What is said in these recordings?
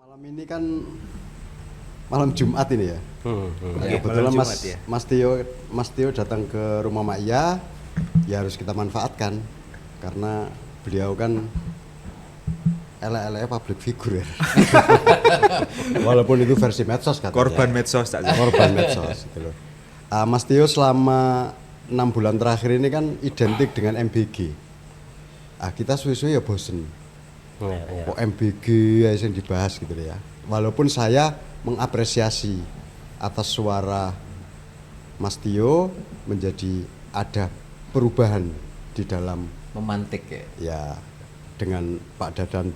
Malam ini kan malam Jumat ini ya. Kebetulan Mas Tio datang ke rumah Mak Iya, ya harus kita manfaatkan karena beliau kan ele-ele public figure ya. Walaupun itu versi medsos katanya. Korban medsos tak Korban medsos gitu loh. Mas Tio selama 6 bulan terakhir ini kan identik dengan MBG. Kita suwe-suwe ya bosen. Kok MBG ya yang dibahas gitu ya. Walaupun saya mengapresiasi atas suara Mas Tio menjadi ada perubahan di dalam memantik ya. Ya dengan Pak Dadan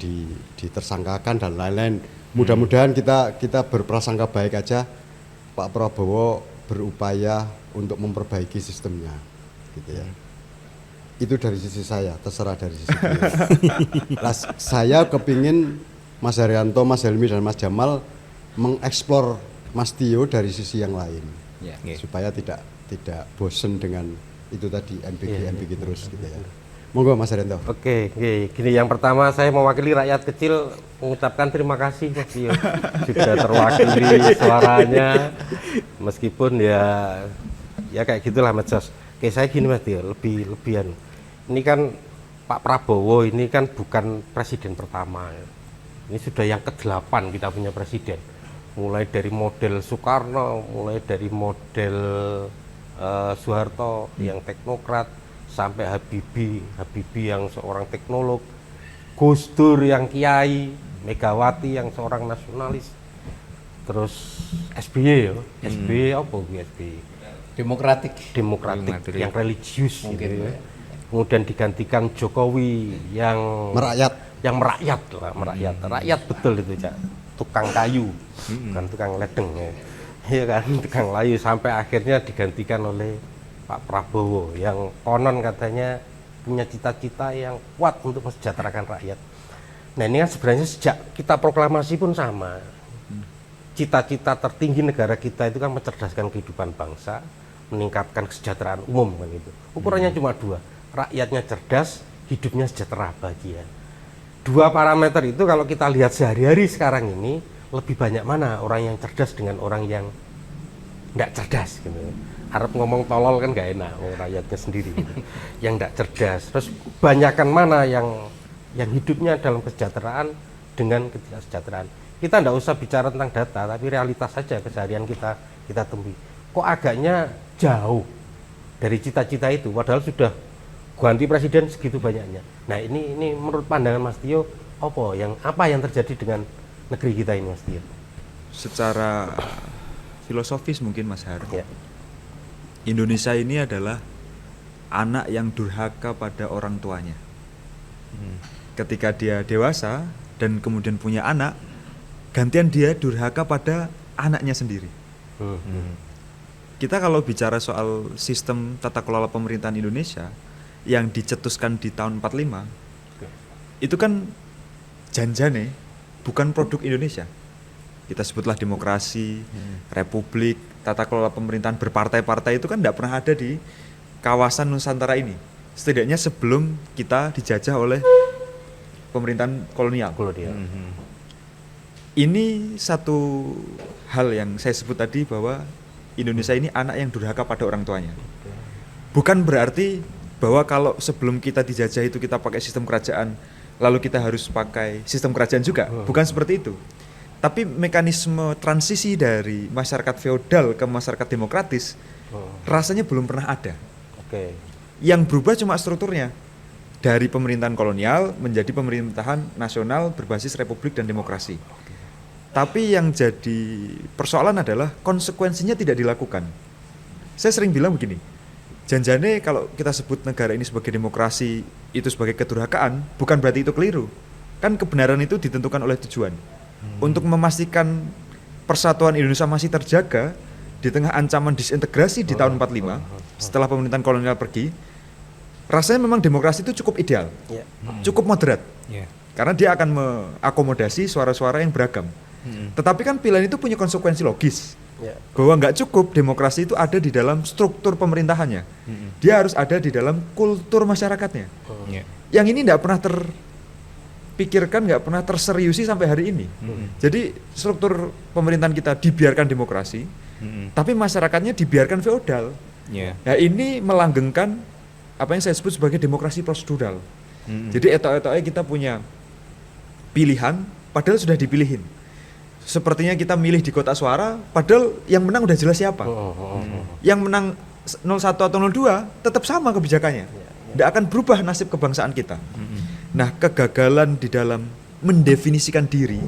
ditersangkakan dan lain-lain. Mudah-mudahan kita berprasangka baik aja Pak Prabowo berupaya untuk memperbaiki sistemnya gitu ya. Itu dari sisi saya, terserah dari sisi beliau. Saya kepingin Mas Haryanto, Mas Helmi dan Mas Jamal mengeksplor Mas Tio dari sisi yang lain, supaya tidak bosen dengan itu tadi MBG terus gitu ya. Monggo Mas Haryanto. Oke, gini, yang pertama saya mewakili rakyat kecil mengucapkan terima kasih Mas Tio sudah terwakili suaranya, meskipun ya kayak gitulah medsos. Oke, saya gini Mas Tio, lebihan. Ini kan Pak Prabowo ini kan bukan presiden pertama. Ini sudah yang ke-8 kita punya presiden. Mulai dari model Soekarno, mulai dari model Soeharto yang teknokrat, sampai Habibie yang seorang teknolog, Gus Dur yang kiai, Megawati yang seorang nasionalis, terus SBY apa SBY? Demokratik yang religius mungkin gitu ya. Kemudian digantikan Jokowi yang merakyat betul itu Cak. Tukang kayu, bukan tukang ledeng ya. Iya kan, tukang kayu, sampai akhirnya digantikan oleh Pak Prabowo yang konon katanya punya cita-cita yang kuat untuk mensejahterakan rakyat. Nah ini kan sebenarnya sejak kita proklamasi pun sama. Cita-cita tertinggi negara kita itu kan mencerdaskan kehidupan bangsa, meningkatkan kesejahteraan umum kan itu. Ukurannya cuma 2, rakyatnya cerdas, hidupnya sejahtera, bahagia. 2 parameter itu kalau kita lihat sehari-hari sekarang ini, lebih banyak mana orang yang cerdas dengan orang yang nggak cerdas gitu. Harap ngomong tolol kan nggak enak, rakyatnya sendiri gitu. Yang nggak cerdas. Terus banyakkan mana yang hidupnya dalam kesejahteraan dengan ketidaksejahteraan. Kita nggak usah bicara tentang data, tapi realitas saja keseharian kita temui. Kok agaknya jauh dari cita-cita itu, padahal sudah ganti presiden segitu banyaknya. Nah ini menurut pandangan Mas Tio, apa yang terjadi dengan negeri kita ini Mas Tio? Secara filosofis mungkin Mas Har. Ya. Indonesia ini adalah anak yang durhaka pada orang tuanya. Ketika dia dewasa dan kemudian punya anak, gantian dia durhaka pada anaknya sendiri. Kita kalau bicara soal sistem tata kelola pemerintahan Indonesia yang dicetuskan di tahun 45, itu kan janjane bukan produk Indonesia. Kita sebutlah demokrasi, republik, tata kelola pemerintahan berpartai-partai itu kan tidak pernah ada di kawasan Nusantara ini. Setidaknya sebelum kita dijajah oleh pemerintahan kolonial. Ini satu hal yang saya sebut tadi, bahwa Indonesia ini anak yang durhaka pada orang tuanya. Bukan berarti bahwa kalau sebelum kita dijajah itu kita pakai sistem kerajaan, lalu kita harus pakai sistem kerajaan juga. Bukan seperti itu. Tapi mekanisme transisi dari masyarakat feodal ke masyarakat demokratis rasanya belum pernah ada. Yang berubah cuma strukturnya. Dari pemerintahan kolonial menjadi pemerintahan nasional berbasis republik dan demokrasi. Tapi yang jadi persoalan adalah konsekuensinya tidak dilakukan. Saya sering bilang begini, janjane kalau kita sebut negara ini sebagai demokrasi itu sebagai kedurhakaan, bukan berarti itu keliru. Kan kebenaran itu ditentukan oleh tujuan. Untuk memastikan persatuan Indonesia masih terjaga di tengah ancaman disintegrasi di tahun 45 setelah pemerintahan kolonial pergi, rasanya memang demokrasi itu cukup ideal, cukup moderat, karena dia akan mengakomodasi suara-suara yang beragam. Tetapi kan pilihan itu punya konsekuensi logis, bahwa nggak cukup demokrasi itu ada di dalam struktur pemerintahannya, dia harus ada di dalam kultur masyarakatnya. Yang ini tidak pernah pikirkan, nggak pernah terseriusi sampai hari ini. Jadi struktur pemerintahan kita dibiarkan demokrasi, tapi masyarakatnya dibiarkan feodal. Ya ini melanggengkan apa yang saya sebut sebagai demokrasi prosedural. Jadi etok-etoknya kita punya pilihan, padahal sudah dipilihin. Sepertinya kita milih di kotak suara, padahal yang menang udah jelas siapa. Yang menang 01 atau 02 tetap sama kebijakannya. Tidak akan berubah nasib kebangsaan kita. Nah, kegagalan di dalam mendefinisikan diri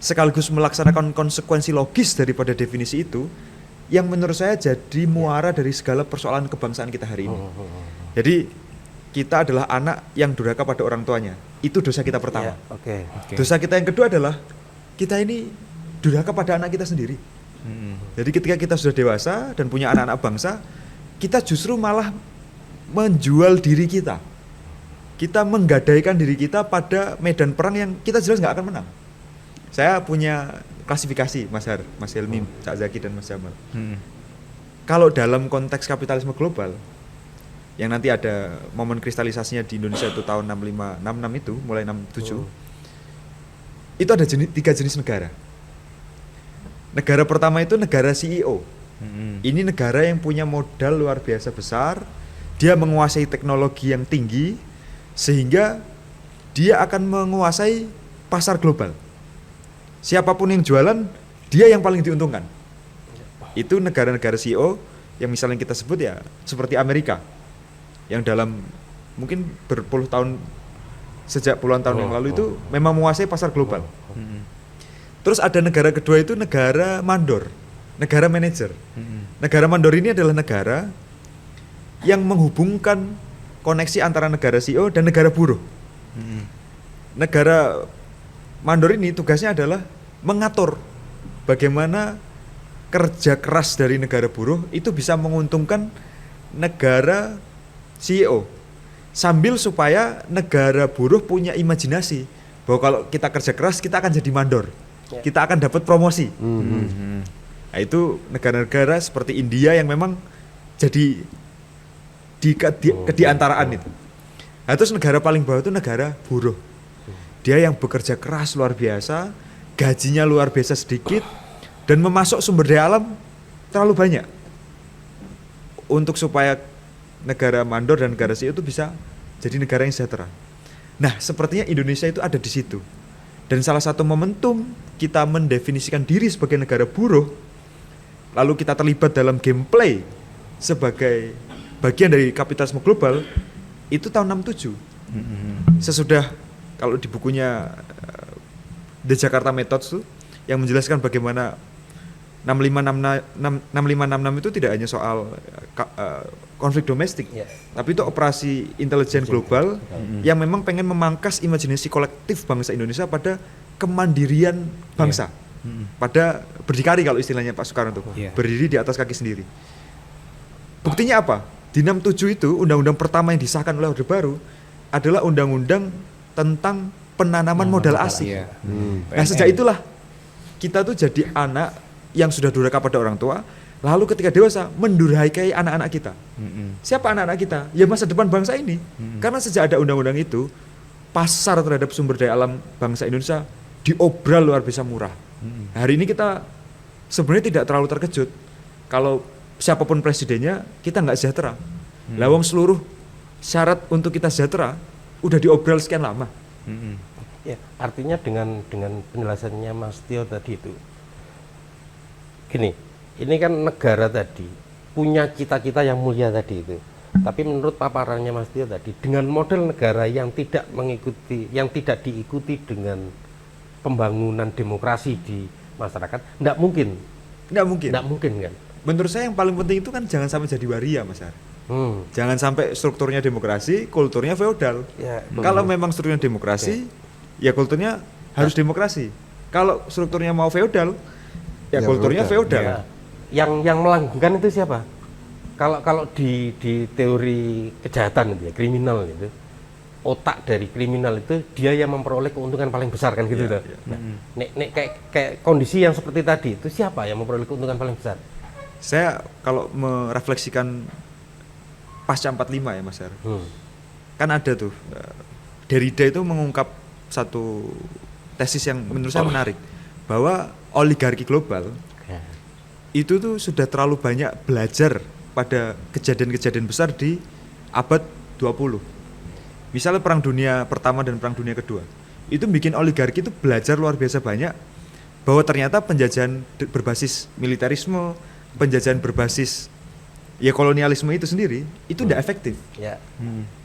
sekaligus melaksanakan konsekuensi logis daripada definisi itu yang menurut saya jadi muara dari segala persoalan kebangsaan kita hari ini. Jadi kita adalah anak yang durhaka pada orang tuanya. Itu dosa kita pertama. Dosa kita yang kedua adalah kita ini durhaka pada anak kita sendiri. Jadi ketika kita sudah dewasa dan punya anak-anak bangsa, kita justru malah menjual diri kita. Kita menggadaikan diri kita pada medan perang yang kita jelas nggak akan menang. Saya punya klasifikasi, Mas Har, Mas Helmi, Cak Zaki dan Mas Jamal. Kalau dalam konteks kapitalisme global, yang nanti ada momen kristalisasinya di Indonesia itu tahun 65, 66 itu, mulai 67, itu ada 3 jenis negara. Negara pertama itu negara CEO. Ini negara yang punya modal luar biasa besar, dia menguasai teknologi yang tinggi, sehingga dia akan menguasai pasar global. Siapapun yang jualan, dia yang paling diuntungkan. Itu negara-negara CEO yang misalnya kita sebut ya seperti Amerika, yang dalam mungkin berpuluh tahun, sejak puluhan tahun yang lalu itu memang menguasai pasar global. Terus ada negara kedua itu negara mandor, negara manajer. Negara mandor ini adalah negara yang menghubungkan koneksi antara negara CEO dan negara buruh. Negara mandor ini tugasnya adalah mengatur bagaimana kerja keras dari negara buruh itu bisa menguntungkan negara CEO, sambil supaya negara buruh punya imajinasi bahwa kalau kita kerja keras kita akan jadi mandor, kita akan dapat promosi. Nah, itu negara-negara seperti India yang memang jadi di antaraan itu. Nah, terus negara paling bawah itu negara buruh. Dia yang bekerja keras luar biasa, gajinya luar biasa sedikit, dan memasok sumber daya alam terlalu banyak untuk supaya negara mandor dan negara CEO itu bisa jadi negara yang sejahtera. Nah, sepertinya Indonesia itu ada di situ. Dan salah satu momentum kita mendefinisikan diri sebagai negara buruh, lalu kita terlibat dalam gameplay sebagai bagian dari kapitalisme global, itu tahun 67. Sesudah, kalau di bukunya The Jakarta Methods tuh, yang menjelaskan bagaimana 6566 itu tidak hanya soal konflik domestik, tapi itu operasi intelijen global yang memang pengen memangkas imajinasi kolektif bangsa Indonesia pada kemandirian bangsa, pada berdikari kalau istilahnya Pak Soekarno tuh, berdiri di atas kaki sendiri. Buktinya apa? Di 67 itu undang-undang pertama yang disahkan oleh Orde Baru adalah undang-undang tentang penanaman modal asing. Nah, sejak itulah kita tuh jadi anak yang sudah durhaka pada orang tua, lalu ketika dewasa mendurhakai anak-anak kita. Siapa anak-anak kita? Ya masa depan bangsa ini. Karena sejak ada undang-undang itu, pasar terhadap sumber daya alam bangsa Indonesia diobral luar biasa murah. Hari ini kita sebenarnya tidak terlalu terkejut kalau siapapun presidennya kita nggak sejahtera. Lawang seluruh syarat untuk kita sejahtera udah diobral sekian lama. Ya, artinya dengan penjelasannya Mas Tio tadi itu, gini, ini kan negara tadi punya cita-cita yang mulia tadi itu. Tapi menurut paparannya Mas Tio tadi, dengan model negara yang tidak diikuti dengan pembangunan demokrasi di masyarakat, nggak mungkin kan? Menurut saya yang paling penting itu kan jangan sampai jadi waria, Mas Ar. Jangan sampai strukturnya demokrasi, kulturnya feodal. Kalau memang strukturnya demokrasi, ya kulturnya harus demokrasi. Kalau strukturnya mau feodal, ya kulturnya feodal. Yang melanggengkan itu siapa? Kalau di teori kejahatan itu ya, kriminal itu, otak dari kriminal itu dia yang memperoleh keuntungan paling besar kan gitu. Nek kayak kondisi yang seperti tadi itu siapa yang memperoleh keuntungan paling besar? Saya kalau merefleksikan pasca 45 ya Mas Har, kan ada tuh Derrida itu mengungkap satu tesis yang menurut saya menarik, bahwa oligarki global Ya. itu tuh sudah terlalu banyak belajar pada kejadian-kejadian besar di abad 20. Misalnya Perang Dunia Pertama dan Perang Dunia Kedua. Itu bikin oligarki itu belajar luar biasa banyak bahwa ternyata penjajahan berbasis militerisme, penjajahan berbasis ya kolonialisme itu sendiri itu tidak efektif. Ya.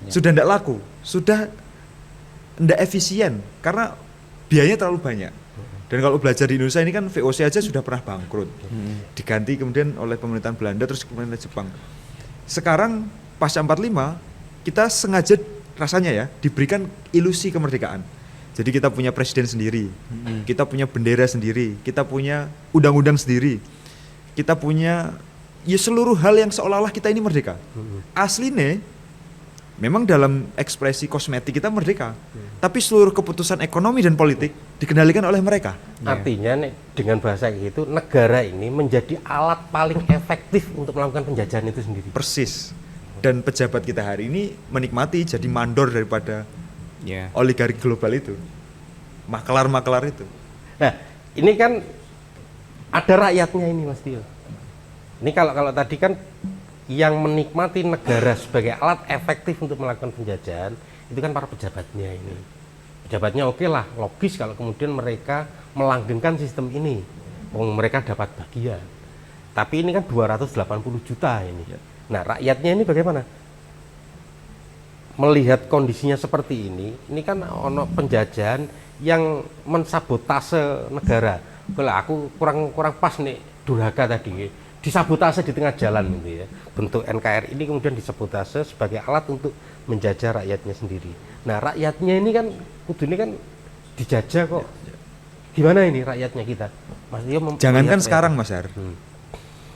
Sudah tidak laku, sudah tidak efisien karena biayanya terlalu banyak. Dan kalau belajar di Indonesia ini kan VOC aja sudah pernah bangkrut, diganti kemudian oleh pemerintahan Belanda terus kemudian Jepang. Sekarang pasca 45 kita sengaja rasanya ya diberikan ilusi kemerdekaan. Jadi kita punya presiden sendiri, kita punya bendera sendiri, kita punya undang-undang sendiri, kita punya ya seluruh hal yang seolah-olah kita ini merdeka. Aslinya memang dalam ekspresi kosmetik kita merdeka, tapi seluruh keputusan ekonomi dan politik dikendalikan oleh mereka. Artinya nih, dengan bahasa kayak gitu, negara ini menjadi alat paling efektif untuk melakukan penjajahan itu sendiri. Persis. Dan pejabat kita hari ini menikmati jadi mandor daripada oligarki global itu, makelar-makelar itu. Nah, ini kan ada rakyatnya ini Mas Tio. Ini kalau tadi kan yang menikmati negara sebagai alat efektif untuk melakukan penjajahan itu kan para pejabatnya ini. Pejabatnya oke lah, logis kalau kemudian mereka melanggengkan sistem ini. Mereka dapat bagian. Tapi ini kan 280 juta ini. Nah, rakyatnya ini bagaimana? Melihat kondisinya seperti ini kan ono penjajahan yang mensabotase negara. Aku kurang pas nih durhaka tadi. Disabotase di tengah jalan gitu ya. Bentuk NKRI ini kemudian disabotase sebagai alat untuk menjajah rakyatnya sendiri. Nah, rakyatnya ini kan kudu ini kan dijajah kok. Gimana ini rakyatnya kita? Mas Tio jangankan sekarang Mas Har.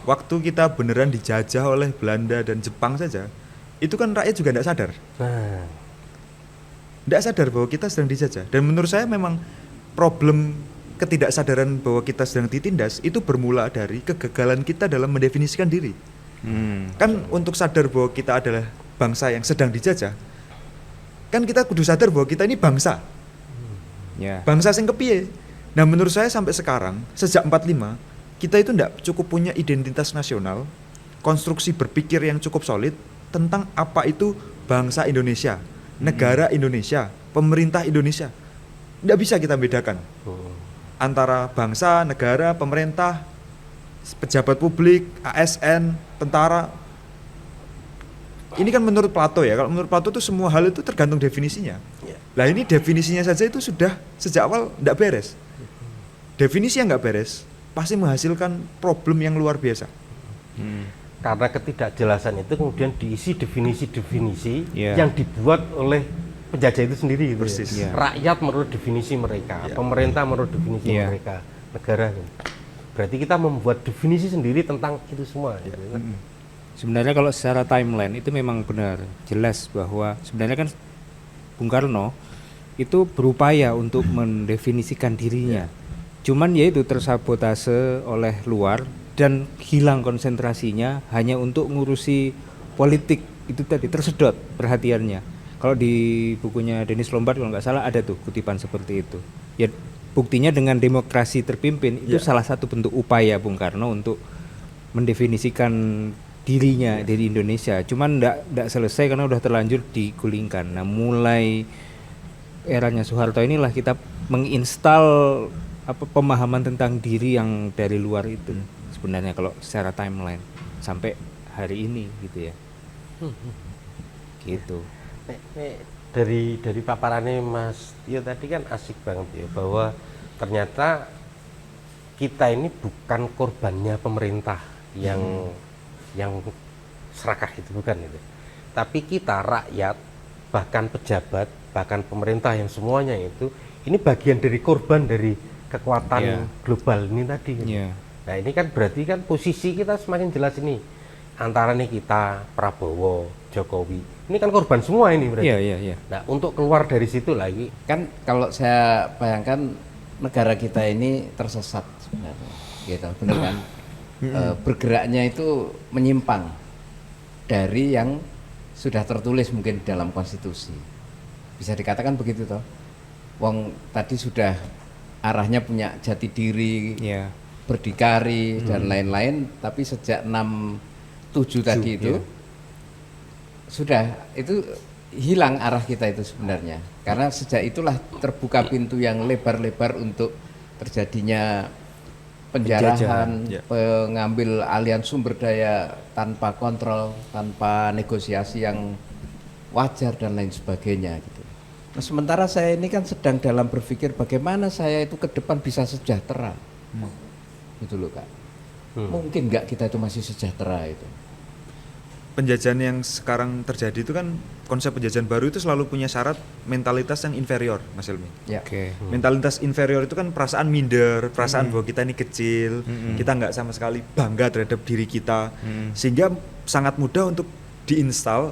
Waktu kita beneran dijajah oleh Belanda dan Jepang saja, itu kan rakyat juga tidak sadar. Nah, Tidak sadar bahwa kita sedang dijajah. Dan menurut saya memang problem ketidaksadaran bahwa kita sedang ditindas itu bermula dari kegagalan kita dalam mendefinisikan diri. Kan untuk sadar bahwa kita adalah bangsa yang sedang dijajah, kan kita kudu sadar bahwa kita ini bangsa. Bangsa sing kepiye. Nah, menurut saya sampai sekarang sejak 45 kita itu tidak cukup punya identitas nasional, konstruksi berpikir yang cukup solid tentang apa itu bangsa Indonesia, negara Indonesia, pemerintah Indonesia. Tidak bisa kita bedakan antara bangsa, negara, pemerintah, pejabat publik, ASN, tentara. Ini kan menurut Plato ya. Kalau menurut Plato itu semua hal itu tergantung definisinya. Lah ini definisinya saja itu sudah sejak awal tidak beres. Definisi yang nggak beres pasti menghasilkan problem yang luar biasa. karena ketidakjelasan itu kemudian diisi definisi-definisi yang dibuat oleh penjajah itu sendiri gitu. Persis. Ya. Rakyat menurut definisi mereka, pemerintah menurut definisi mereka, negara. Berarti kita membuat definisi sendiri tentang itu semua. Gitu. Sebenarnya kalau secara timeline itu memang benar jelas bahwa sebenarnya kan Bung Karno itu berupaya untuk mendefinisikan dirinya. Cuman ya itu tersabotase oleh luar dan hilang konsentrasinya hanya untuk ngurusi politik, itu tadi tersedot perhatiannya. Kalau di bukunya Dennis Lombard kalau nggak salah ada tuh kutipan seperti itu. Ya buktinya dengan demokrasi terpimpin itu salah satu bentuk upaya Bung Karno untuk mendefinisikan dirinya dari Indonesia. Cuman enggak selesai karena udah terlanjur digulingkan. Nah, mulai eranya Soeharto inilah kita menginstal pemahaman tentang diri yang dari luar itu. Sebenarnya kalau secara timeline sampai hari ini gitu ya. Gitu. Dari paparannya Mas Tio tadi kan asik banget ya bahwa ternyata kita ini bukan korbannya pemerintah yang serakah itu, bukan itu. Tapi kita rakyat, bahkan pejabat, bahkan pemerintah yang semuanya itu ini bagian dari korban dari kekuatan global ini tadi. Gitu. Nah, ini kan berarti kan posisi kita semakin jelas ini antara nih kita Prabowo, Jokowi. Ini kan korban semua ini berarti. Iya. Nah, untuk keluar dari situ lagi kan kalau saya bayangkan negara kita ini tersesat sebenarnya, gitu, benar kan? Bergeraknya itu menyimpang dari yang sudah tertulis mungkin dalam konstitusi. Bisa dikatakan begitu toh? Wong tadi sudah arahnya punya jati diri, Ya. berdikari dan lain-lain, tapi sejak 67 tadi itu sudah itu hilang arah kita itu sebenarnya. Karena sejak itulah terbuka pintu yang lebar-lebar untuk terjadinya penjarahan, Ya. pengambil alian sumber daya tanpa kontrol, tanpa negosiasi yang wajar dan lain sebagainya gitu. Nah, sementara saya ini kan sedang dalam berpikir bagaimana saya itu ke depan bisa sejahtera. Gitu loh, Kak. Mungkin nggak kita itu masih sejahtera itu. Penjajahan yang sekarang terjadi itu kan konsep penjajahan baru itu selalu punya syarat mentalitas yang inferior, Mas Helmi. Ya. Oke. Mentalitas inferior itu kan perasaan minder, perasaan bahwa kita ini kecil, kita nggak sama sekali bangga terhadap diri kita, sehingga sangat mudah untuk diinstal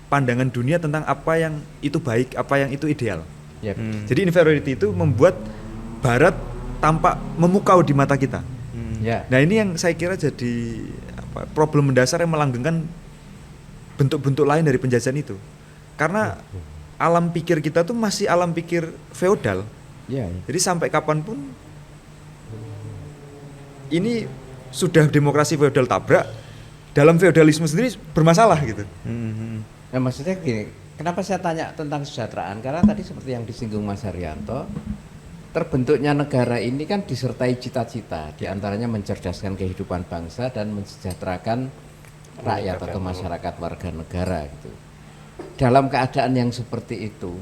pandangan dunia tentang apa yang itu baik, apa yang itu ideal. Ya. Jadi inferiority itu membuat Barat tampak memukau di mata kita. Ya. Nah ini yang saya kira jadi problem mendasar yang melanggengkan bentuk-bentuk lain dari penjajahan itu. Karena alam pikir kita tuh masih alam pikir feodal. Ya. Jadi sampai kapanpun ini sudah demokrasi feodal tabrak, dalam feodalisme sendiri bermasalah gitu. Nah, maksudnya gini, kenapa saya tanya tentang kesejahteraan? Karena tadi seperti yang disinggung Mas Haryanto, terbentuknya negara ini kan disertai cita-cita, diantaranya mencerdaskan kehidupan bangsa dan mensejahterakan rakyat atau masyarakat warga negara gitu. Dalam keadaan yang seperti itu,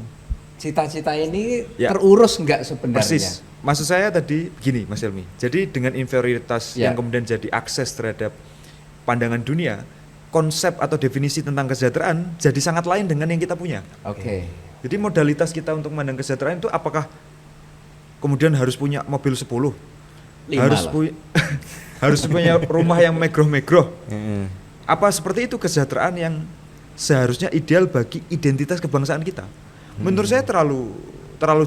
cita-cita ini Ya. terurus enggak sebenarnya? Persis. Maksud saya tadi begini Mas Helmi. Jadi dengan inferioritas Ya. yang kemudian jadi akses terhadap pandangan dunia, konsep atau definisi tentang kesejahteraan jadi sangat lain dengan yang kita punya. Oke. Jadi modalitas kita untuk memandang kesejahteraan itu apakah kemudian harus punya mobil 10? 5 Harus lah. harus punya rumah yang megroh-megroh. Apa seperti itu kesejahteraan yang seharusnya ideal bagi identitas kebangsaan kita? Menurut saya terlalu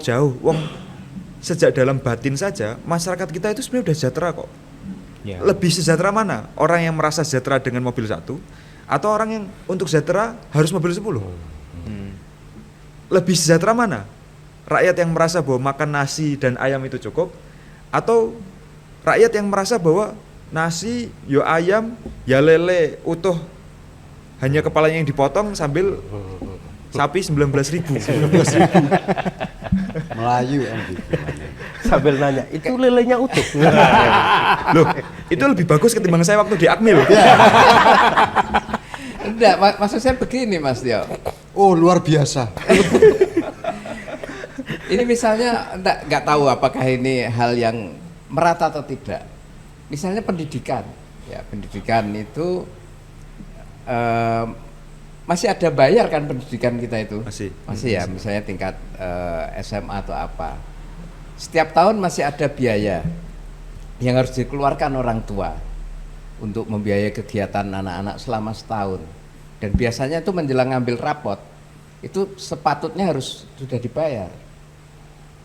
jauh. Wong sejak dalam batin saja masyarakat kita itu sebenarnya udah sejahtera kok. Ya. Lebih sejahtera mana? Orang yang merasa sejahtera dengan mobil 1 atau orang yang untuk sejahtera harus mobil 10? Lebih sejahtera mana? Rakyat yang merasa bahwa makan nasi dan ayam itu cukup, atau rakyat yang merasa bahwa nasi, yo ayam, ya lele utuh, hanya kepalanya yang dipotong sambil sapi 19.000. Melayu kan gitu. Sambil nanya, itu lelenya utuh. Loh, itu lebih bagus ketimbang saya waktu di Akmil. Enggak, maksud saya begini Mas Tio. Oh, luar biasa. Ini misalnya enggak tahu apakah ini hal yang merata atau tidak. Misalnya pendidikan, ya pendidikan itu masih ada bayar kan pendidikan kita itu? Masih. Ya, misalnya tingkat SMA atau apa. Setiap tahun masih ada biaya yang harus dikeluarkan orang tua untuk membiayai kegiatan anak-anak selama setahun. Dan biasanya itu menjelang ngambil rapot itu sepatutnya harus sudah dibayar.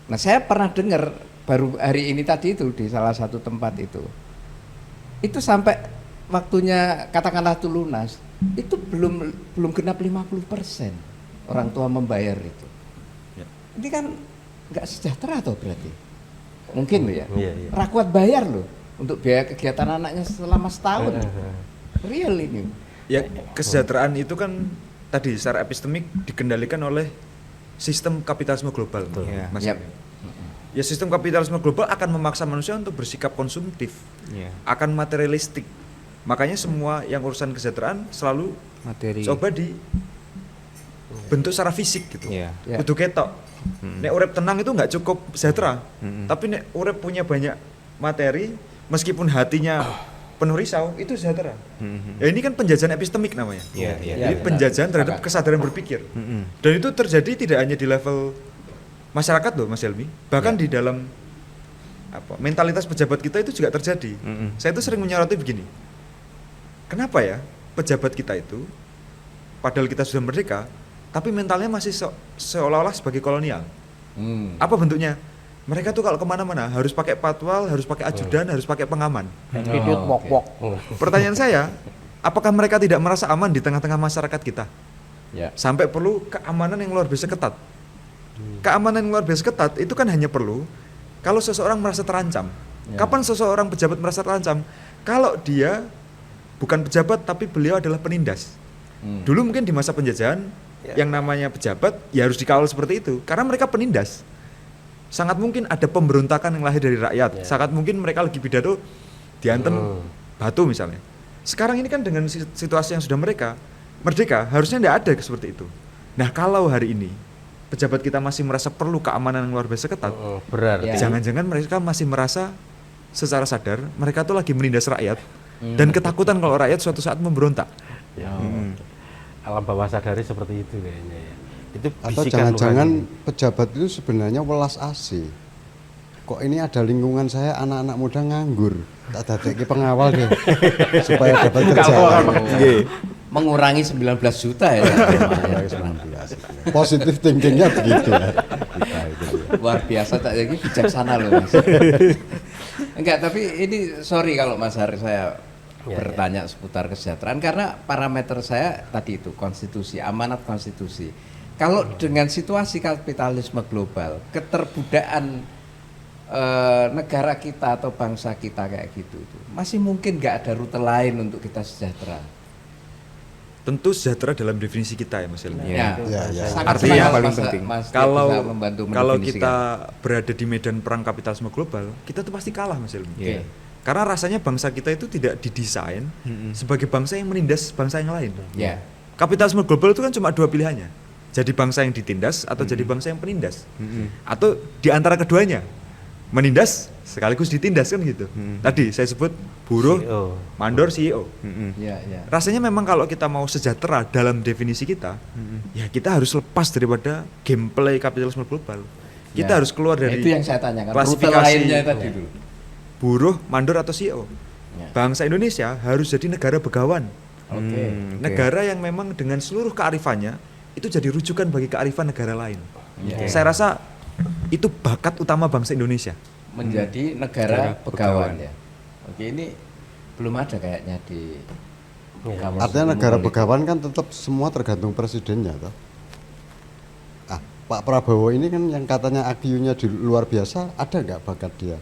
Nah, saya pernah dengar baru hari ini tadi itu di salah satu tempat itu sampai waktunya katakanlah itu lunas, itu belum genap 50% orang tua membayar itu. Ya. Ini kan nggak sejahtera toh berarti. Mungkin loh ya. Iya, iya. Rakyat bayar loh untuk biaya kegiatan anaknya selama setahun. Real ini. Ya, kesejahteraan itu kan tadi secara epistemik dikendalikan oleh sistem kapitalisme global. Ya. Mas. Yap. Ya, sistem kapitalisme global akan memaksa manusia untuk bersikap konsumtif, Ya. akan materialistik. Makanya semua yang urusan kesejahteraan selalu Materi. coba di bentuk secara fisik gitu. Ya. Ya. Kudu ketok. Nek urip tenang itu nggak cukup sejahtera. Tapi nek urip punya banyak materi, meskipun hatinya penuh risau, itu sejahtera. Ya, ini kan penjajahan epistemik namanya. Ya, ya. Jadi benar. penjajahan terhadap Sepakat. kesadaran berpikir. Dan itu terjadi tidak hanya di level masyarakat loh, Mas Helmi. Bahkan di dalam mentalitas pejabat kita itu juga terjadi. Saya itu sering menyoroti begini. Kenapa ya pejabat kita itu, padahal kita sudah merdeka, tapi mentalnya masih seolah-olah sebagai kolonial. Apa bentuknya? Mereka tuh kalau kemana-mana harus pakai patwal, harus pakai ajudan, harus pakai pengaman. Attitude wok-wok. Pertanyaan saya, apakah mereka tidak merasa aman di tengah-tengah masyarakat kita? Ya. Sampai perlu keamanan yang luar biasa ketat. Keamanan yang luar biasa ketat itu kan hanya perlu kalau seseorang merasa terancam. Ya. Kapan seseorang pejabat merasa terancam? Kalau dia bukan pejabat tapi beliau adalah penindas. Dulu mungkin di masa penjajahan yang namanya pejabat ya harus dikawal seperti itu karena mereka penindas. Sangat mungkin ada pemberontakan yang lahir dari rakyat. Sangat mungkin mereka lagi pidato diantem batu misalnya. Sekarang ini kan dengan situasi yang sudah mereka merdeka, harusnya tidak ada seperti itu. Nah, kalau hari ini pejabat kita masih merasa perlu keamanan yang luar biasa ketat, Berarti jangan-jangan mereka masih merasa secara sadar mereka tuh lagi menindas rakyat dan ketakutan kalau rakyat suatu saat memberontak. ya, alam bawah sadari seperti itu kayaknya ya. Itu Atau bisikan jangan-jangan nurani. pejabat itu sebenarnya welas asih. Kok ini ada lingkungan saya anak-anak muda nganggur, tak dadekke pengawal deh supaya dapat kerja. Mengurangi 19 juta ya. Positif thinkingnya begitu ya. Kita itu ya. Luar biasa, tak jadi bijaksana loh Mas. Enggak, tapi ini sorry kalau Mas Hari saya bertanya seputar kesejahteraan karena parameter saya tadi itu konstitusi, amanat konstitusi. Kalau dengan situasi kapitalisme global, keterbudaan negara kita atau bangsa kita kayak gitu itu masih mungkin nggak ada rute lain untuk kita sejahtera. Tentu sejahtera dalam definisi kita ya Mas Ilmi. Ya, Ya. sangat Artinya senang paling Mas- penting. Mas Dia Kalau bisa membantu kalau mendefinisikan. kita berada di medan perang kapitalisme global, kita tuh pasti kalah Mas Ilmi. Oke. Karena rasanya bangsa kita itu tidak didesain sebagai bangsa yang menindas bangsa yang lain. Ya. Kapitalisme global itu kan cuma dua pilihannya. Jadi bangsa yang ditindas atau jadi bangsa yang penindas. Atau di antara keduanya. Menindas sekaligus ditindas kan gitu. Tadi saya sebut buruh, CEO. mandor, CEO. Ya, ya. Rasanya memang kalau kita mau sejahtera dalam definisi kita, ya kita harus lepas daripada gameplay kapitalisme global. Kita Ya. harus keluar Nah, dari itu yang saya tanyakan. Rute klasifikasi lainnya tadi dulu. buruh, mandor atau CEO. Ya. Bangsa Indonesia harus jadi negara begawan. Oke. Negara yang memang dengan seluruh kearifannya itu jadi rujukan bagi kearifan negara lain. Ya. Saya rasa itu bakat utama bangsa Indonesia. Menjadi negara pegawan ya. Oke, ini belum ada kayaknya di kamus Artinya ilmu negara politik. begawan kan tetap semua tergantung presidennya toh. Pak Prabowo ini kan yang katanya IQ-nya di luar biasa, ada nggak bakat dia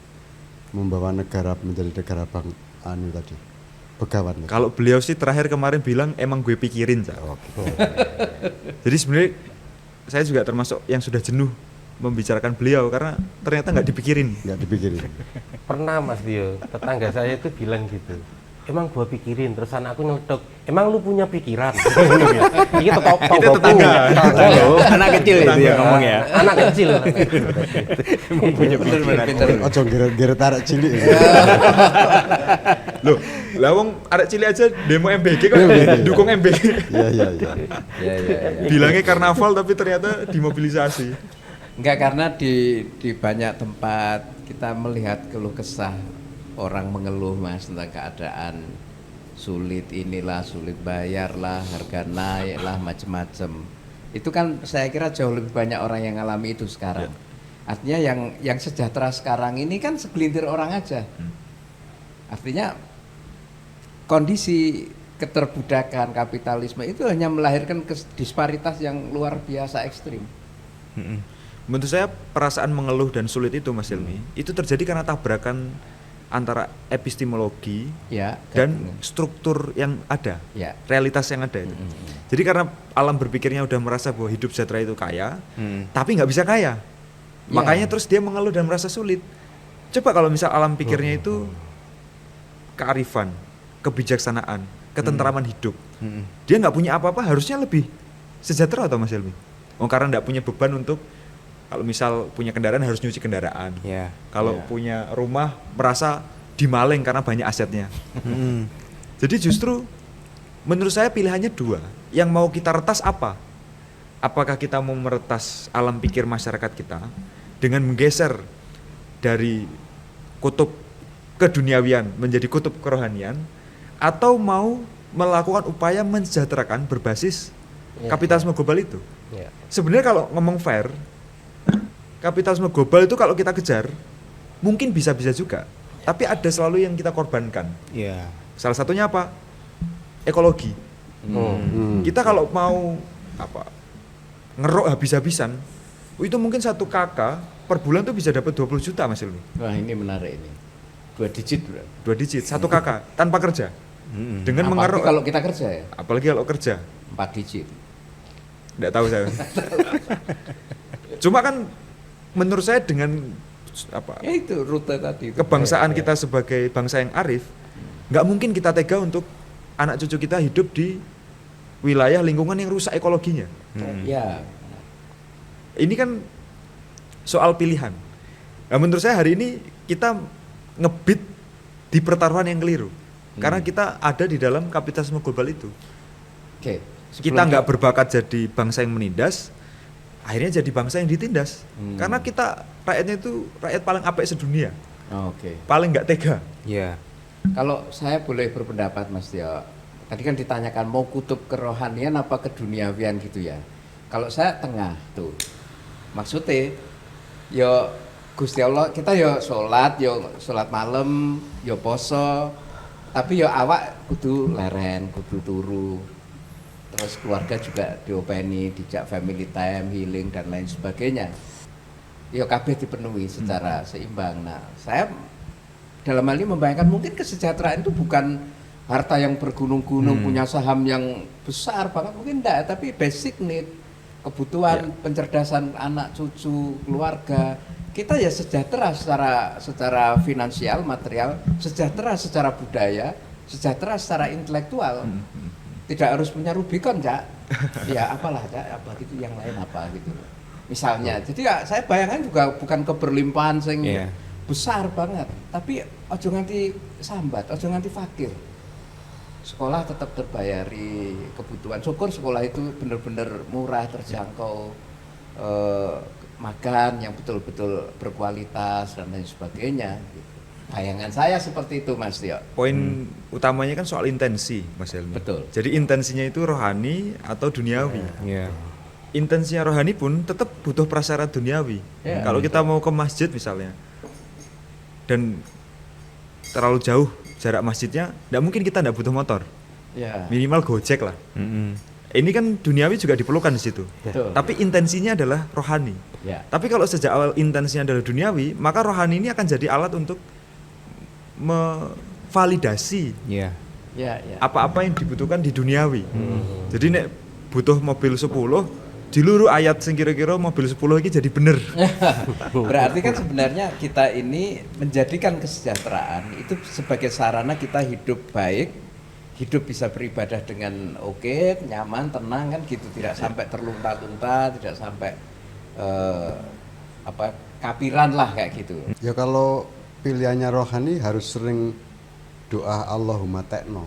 membawa negara menjadi negara tadi begawan ya? Kalau beliau sih terakhir kemarin bilang emang gue pikirin, Cak. Jadi sebenarnya saya juga termasuk yang sudah jenuh membicarakan beliau karena ternyata nggak dipikirin. Nggak dipikirin. Pernah Mas Dio, tetangga saya itu bilang gitu. Emang gua pikirin, terus anakku nyeletuk, emang lu punya pikiran? Itu tetangga. Anak kecil itu ya ngomong ya. Anak kecil. Pinter. Ojo geret tarik cilik. Loh, lah wong arek cilik aja demo MBG kok dukung MBG. Iya. Ya, ya, ya. Bilangnya karnaval tapi ternyata dimobilisasi. Enggak, karena di banyak tempat kita melihat keluh kesah orang mengeluh Mas tentang keadaan sulit inilah, sulit bayar lah, harga naik lah, macem-macem. Itu kan saya kira jauh lebih banyak orang yang ngalami itu sekarang. Artinya yang sejahtera sekarang ini kan segelintir orang aja. Artinya kondisi keterbudakan kapitalisme itu hanya melahirkan disparitas yang luar biasa ekstrim. Menurut saya perasaan mengeluh dan sulit itu Mas Ilmi, itu terjadi karena tabrakan antara epistemologi Ya, dan struktur yang ada, ya. realitas yang ada itu. Jadi karena alam berpikirnya udah merasa bahwa hidup sejahtera itu kaya, tapi nggak bisa kaya, makanya terus dia mengeluh dan merasa sulit. Coba kalau misal alam pikirnya itu kearifan, kebijaksanaan, ketentraman hidup, dia nggak punya apa-apa, harusnya lebih sejahtera atau Mas Ilmi? Oh, karena nggak punya beban untuk kalau misal punya kendaraan harus nyuci kendaraan. Ya. Kalau punya rumah merasa dimaling karena banyak asetnya. Jadi justru menurut saya pilihannya dua. Yang mau kita retas apa? Apakah kita mau meretas alam pikir masyarakat kita dengan menggeser dari kutub keduniawian menjadi kutub kerohanian, atau mau melakukan upaya mensejahterakan berbasis kapitalisme global itu? Ya. Sebenarnya kalau ngomong fair, kapitalisme global itu kalau kita kejar mungkin bisa-bisa juga, tapi ada selalu yang kita korbankan. Iya. Salah satunya apa? Ekologi. Kita kalau mau ngerok habis-habisan, Itu mungkin satu kakak per bulan tuh bisa dapat 20 juta Mas Hilmi. Wah ini menarik ini. 2 digit bro. 2 digit, satu kakak tanpa kerja. Dengan Apalagi mengeruk, kalau kita kerja ya, apalagi kalau kerja. 4 digit. Nggak tahu saya. Cuma kan menurut saya dengan apa Ya itu rute tadi. itu. kebangsaan Ya, kita sebagai bangsa yang arif, nggak mungkin kita tega untuk anak cucu kita hidup di wilayah lingkungan yang rusak ekologinya. Ya. Ini kan soal pilihan. Nah, menurut saya hari ini kita ngebit di pertaruhan yang keliru. Karena kita ada di dalam kapitalisme global itu. Oke. Kita nggak berbakat jadi bangsa yang menindas, akhirnya jadi bangsa yang ditindas. Karena kita rakyatnya itu rakyat paling apek sedunia, Oke. paling nggak tega. Ya. Kalau saya boleh berpendapat Mas Tio, tadi kan ditanyakan mau kutub kerohanian apa keduniawian gitu ya. Kalau saya tengah tuh, maksudnya, yo Gusti Allah kita yo sholat malam, yo poso, tapi yo awak kudu leren, kudu turu, terus keluarga juga diopeni, dijak family time, healing dan lain sebagainya. Yo kabeh dipenuhi secara seimbang. Nah, saya dalam hal ini membayangkan mungkin kesejahteraan itu bukan harta yang bergunung-gunung, punya saham yang besar banget, mungkin enggak, tapi basic need, kebutuhan pencerdasan anak cucu, keluarga. Kita ya sejahtera secara finansial, material, sejahtera secara budaya, sejahtera secara intelektual. Tidak harus punya Rubicon, Cak. Ya apalah, Cak, apa gitu, yang lain apa gitu. Misalnya. Jadi ya saya bayangkan juga bukan keberlimpahan sing besar banget, tapi ojo nganti sambat, ojo nganti fakir. Sekolah tetap terbayari kebutuhan. Syukur sekolah itu benar-benar murah, terjangkau, makan yang betul-betul berkualitas dan lain sebagainya. Gitu. Bayangan saya seperti itu, Mas Tio. Poin utamanya kan soal intensi, Mas Helmi. Betul. Jadi intensinya itu rohani atau duniawi. Ya. Intensinya rohani pun tetap butuh prasyarat duniawi. Ya, Kalau kita mau ke masjid misalnya, dan terlalu jauh jarak masjidnya, tidak mungkin kita tidak butuh motor, Ya. minimal gojek lah. Ini kan duniawi juga diperlukan di situ. Betul. Tapi intensinya adalah rohani. Ya. Tapi kalau sejak awal intensinya adalah duniawi, maka rohani ini akan jadi alat untuk memvalidasi Ya. Ya, ya. apa-apa yang dibutuhkan di duniawi. Jadi nek butuh mobil 10, diluru ayat sing kira-kira mobil 10 ini jadi bener. Berarti kan sebenarnya kita ini menjadikan kesejahteraan itu sebagai sarana kita hidup baik, hidup bisa beribadah dengan oke, nyaman, tenang kan gitu, tidak sampai terlunta-lunta, tidak sampai kapiran lah kayak gitu. Ya kalau pilihannya rohani harus sering doa Allahumma tekno.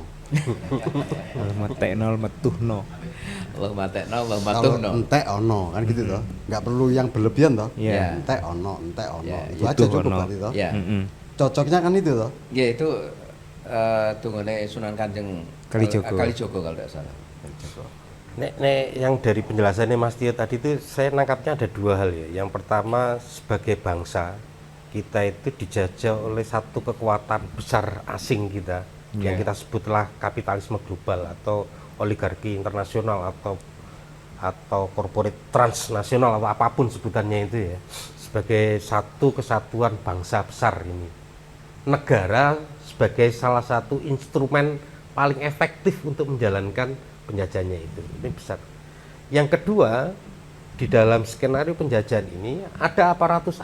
Teknol metuhno. Allahumma tekno, Allahumma Kalau tuhno. entek ono kan gitu toh. Nggak perlu yang berlebihan toh. Iya. Entek ono. Ya, Itu itu aja cukup ono. berarti toh. Ya. Cocoknya kan itu toh. Ya itu tungune Sunan Kanjeng Kalijogo. Kalijogo kalau tidak salah. Nek yang dari penjelasannya Mas Tio tadi itu saya nangkapnya ada dua hal ya. Yang pertama sebagai bangsa kita itu dijajah oleh satu kekuatan besar asing kita yang kita sebutlah kapitalisme global atau oligarki internasional atau corporate transnasional atau apapun sebutannya itu ya, sebagai satu kesatuan bangsa besar ini. Negara sebagai salah satu instrumen paling efektif untuk menjalankan penjajahannya itu. Ini besar. Yang kedua, di dalam skenario penjajahan ini ada aparatus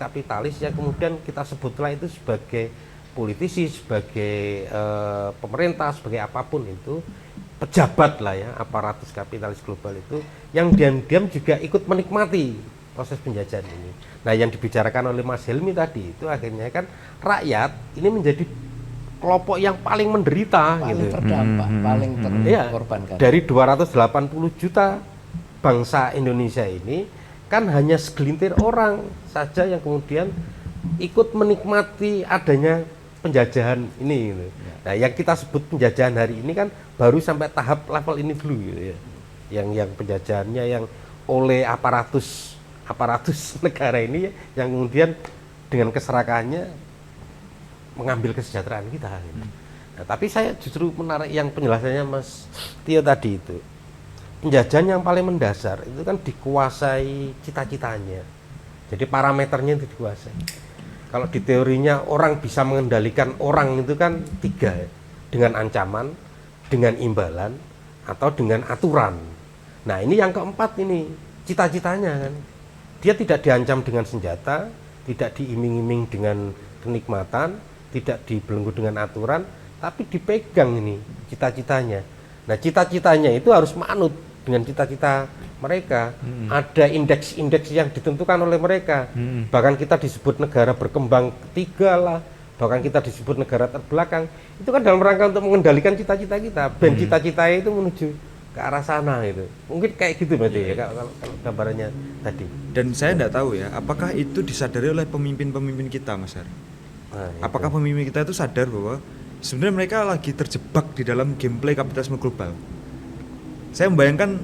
kapitalis yang kemudian kita sebutlah itu sebagai politisi, sebagai pemerintah, sebagai apapun itu, pejabat lah ya, aparatus kapitalis global itu yang diam-diam juga ikut menikmati proses penjajahan ini. Nah, yang dibicarakan oleh Mas Helmi tadi itu akhirnya kan rakyat ini menjadi kelompok yang paling menderita, Paling gitu. terdampak, paling Iya, terkorbankan. dari 280 juta bangsa Indonesia ini kan hanya segelintir orang saja yang kemudian ikut menikmati adanya penjajahan ini gitu. Nah, yang kita sebut penjajahan hari ini kan baru sampai tahap level ini dulu gitu ya. Yang penjajahannya yang oleh aparatus negara ini yang kemudian dengan keserakahannya mengambil kesejahteraan kita gitu. Nah, tapi saya justru menarik yang penjelasannya Mas Tio tadi itu. penjajahan yang paling mendasar itu kan dikuasai cita-citanya. Jadi parameternya itu dikuasai. Kalau di teorinya orang bisa mengendalikan orang itu kan 3 ya. Dengan ancaman, dengan imbalan, atau dengan aturan. Nah ini yang keempat ini, cita-citanya kan. Dia tidak diancam dengan senjata, tidak diiming-iming dengan kenikmatan, tidak dibelenggu dengan aturan, tapi dipegang ini cita-citanya. Nah cita-citanya itu harus manut dengan cita-cita mereka. Ada indeks-indeks yang ditentukan oleh mereka. Bahkan kita disebut negara berkembang ketiga lah, bahkan kita disebut negara terbelakang. Itu kan dalam rangka untuk mengendalikan cita-cita kita. Dan cita-cita itu menuju ke arah sana itu. Mungkin kayak gitu berarti ya kalau gambarannya tadi. Dan saya tidak tahu ya, apakah itu disadari oleh pemimpin-pemimpin kita, Mas Har? Nah, Apakah pemimpin kita itu sadar bahwa sebenarnya mereka lagi terjebak di dalam gameplay kapitalisme global? Saya membayangkan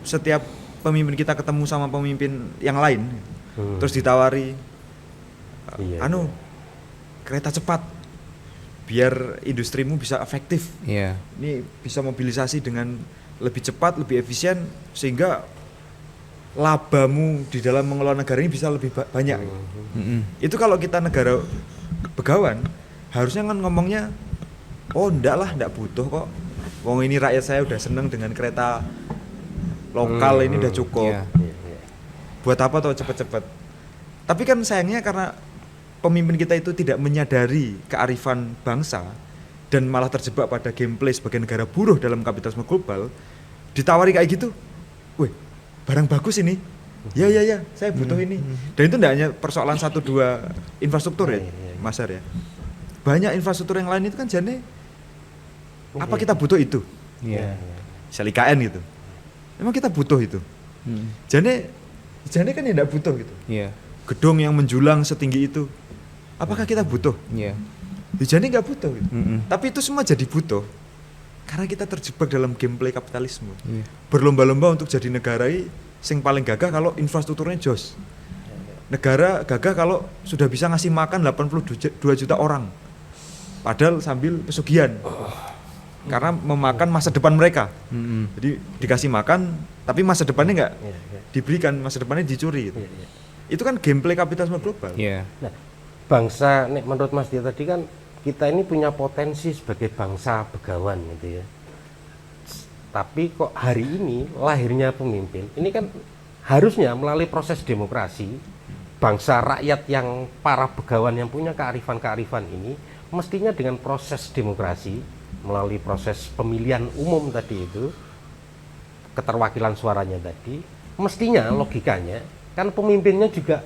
setiap pemimpin kita ketemu sama pemimpin yang lain, terus ditawari, kereta cepat, biar industrimu bisa efektif. Iya. Ini bisa mobilisasi dengan lebih cepat, lebih efisien, sehingga labamu di dalam mengelola negara ini bisa lebih banyak. Itu kalau kita negara begawan, harusnya kan ngomongnya, oh ndak butuh kok. Wong ini rakyat saya udah seneng dengan kereta lokal ini udah cukup. Iya. Buat apa tuh cepet-cepet? Tapi kan sayangnya karena pemimpin kita itu tidak menyadari kearifan bangsa dan malah terjebak pada gameplay sebagai negara buruh dalam kapitalisme global, ditawari kayak gitu, wih barang bagus ini, ya saya butuh ini. Dan itu tidak hanya persoalan 1-2 infrastruktur ya, Mas Har ya. Banyak infrastruktur yang lain itu kan jane, apa kita butuh itu? Iya. Misal IKN gitu, emang kita butuh itu? Jane kan ya tidak butuh gitu. Iya. Gedung yang menjulang setinggi itu, apakah kita butuh? Iya. Jadi nggak butuh gitu. Tapi itu semua jadi butuh karena kita terjebak dalam gameplay kapitalisme. Berlomba-lomba untuk jadi negara sing paling gagah kalau infrastrukturnya jos. Negara gagah kalau sudah bisa ngasih makan 82 juta orang, padahal sambil pesugihan karena memakan masa depan mereka. Jadi dikasih makan tapi masa depannya nggak diberikan, masa depannya dicuri gitu. Itu kan gameplay kapitalisme global. Iya. Nah, bangsa, menurut Mas Dia tadi kan kita ini punya potensi sebagai bangsa begawan gitu ya. Tapi kok hari ini lahirnya pemimpin, ini kan harusnya melalui proses demokrasi, bangsa rakyat yang para begawan yang punya kearifan-kearifan ini, mestinya dengan proses demokrasi, melalui proses pemilihan umum tadi itu, keterwakilan suaranya tadi, mestinya logikanya, kan pemimpinnya juga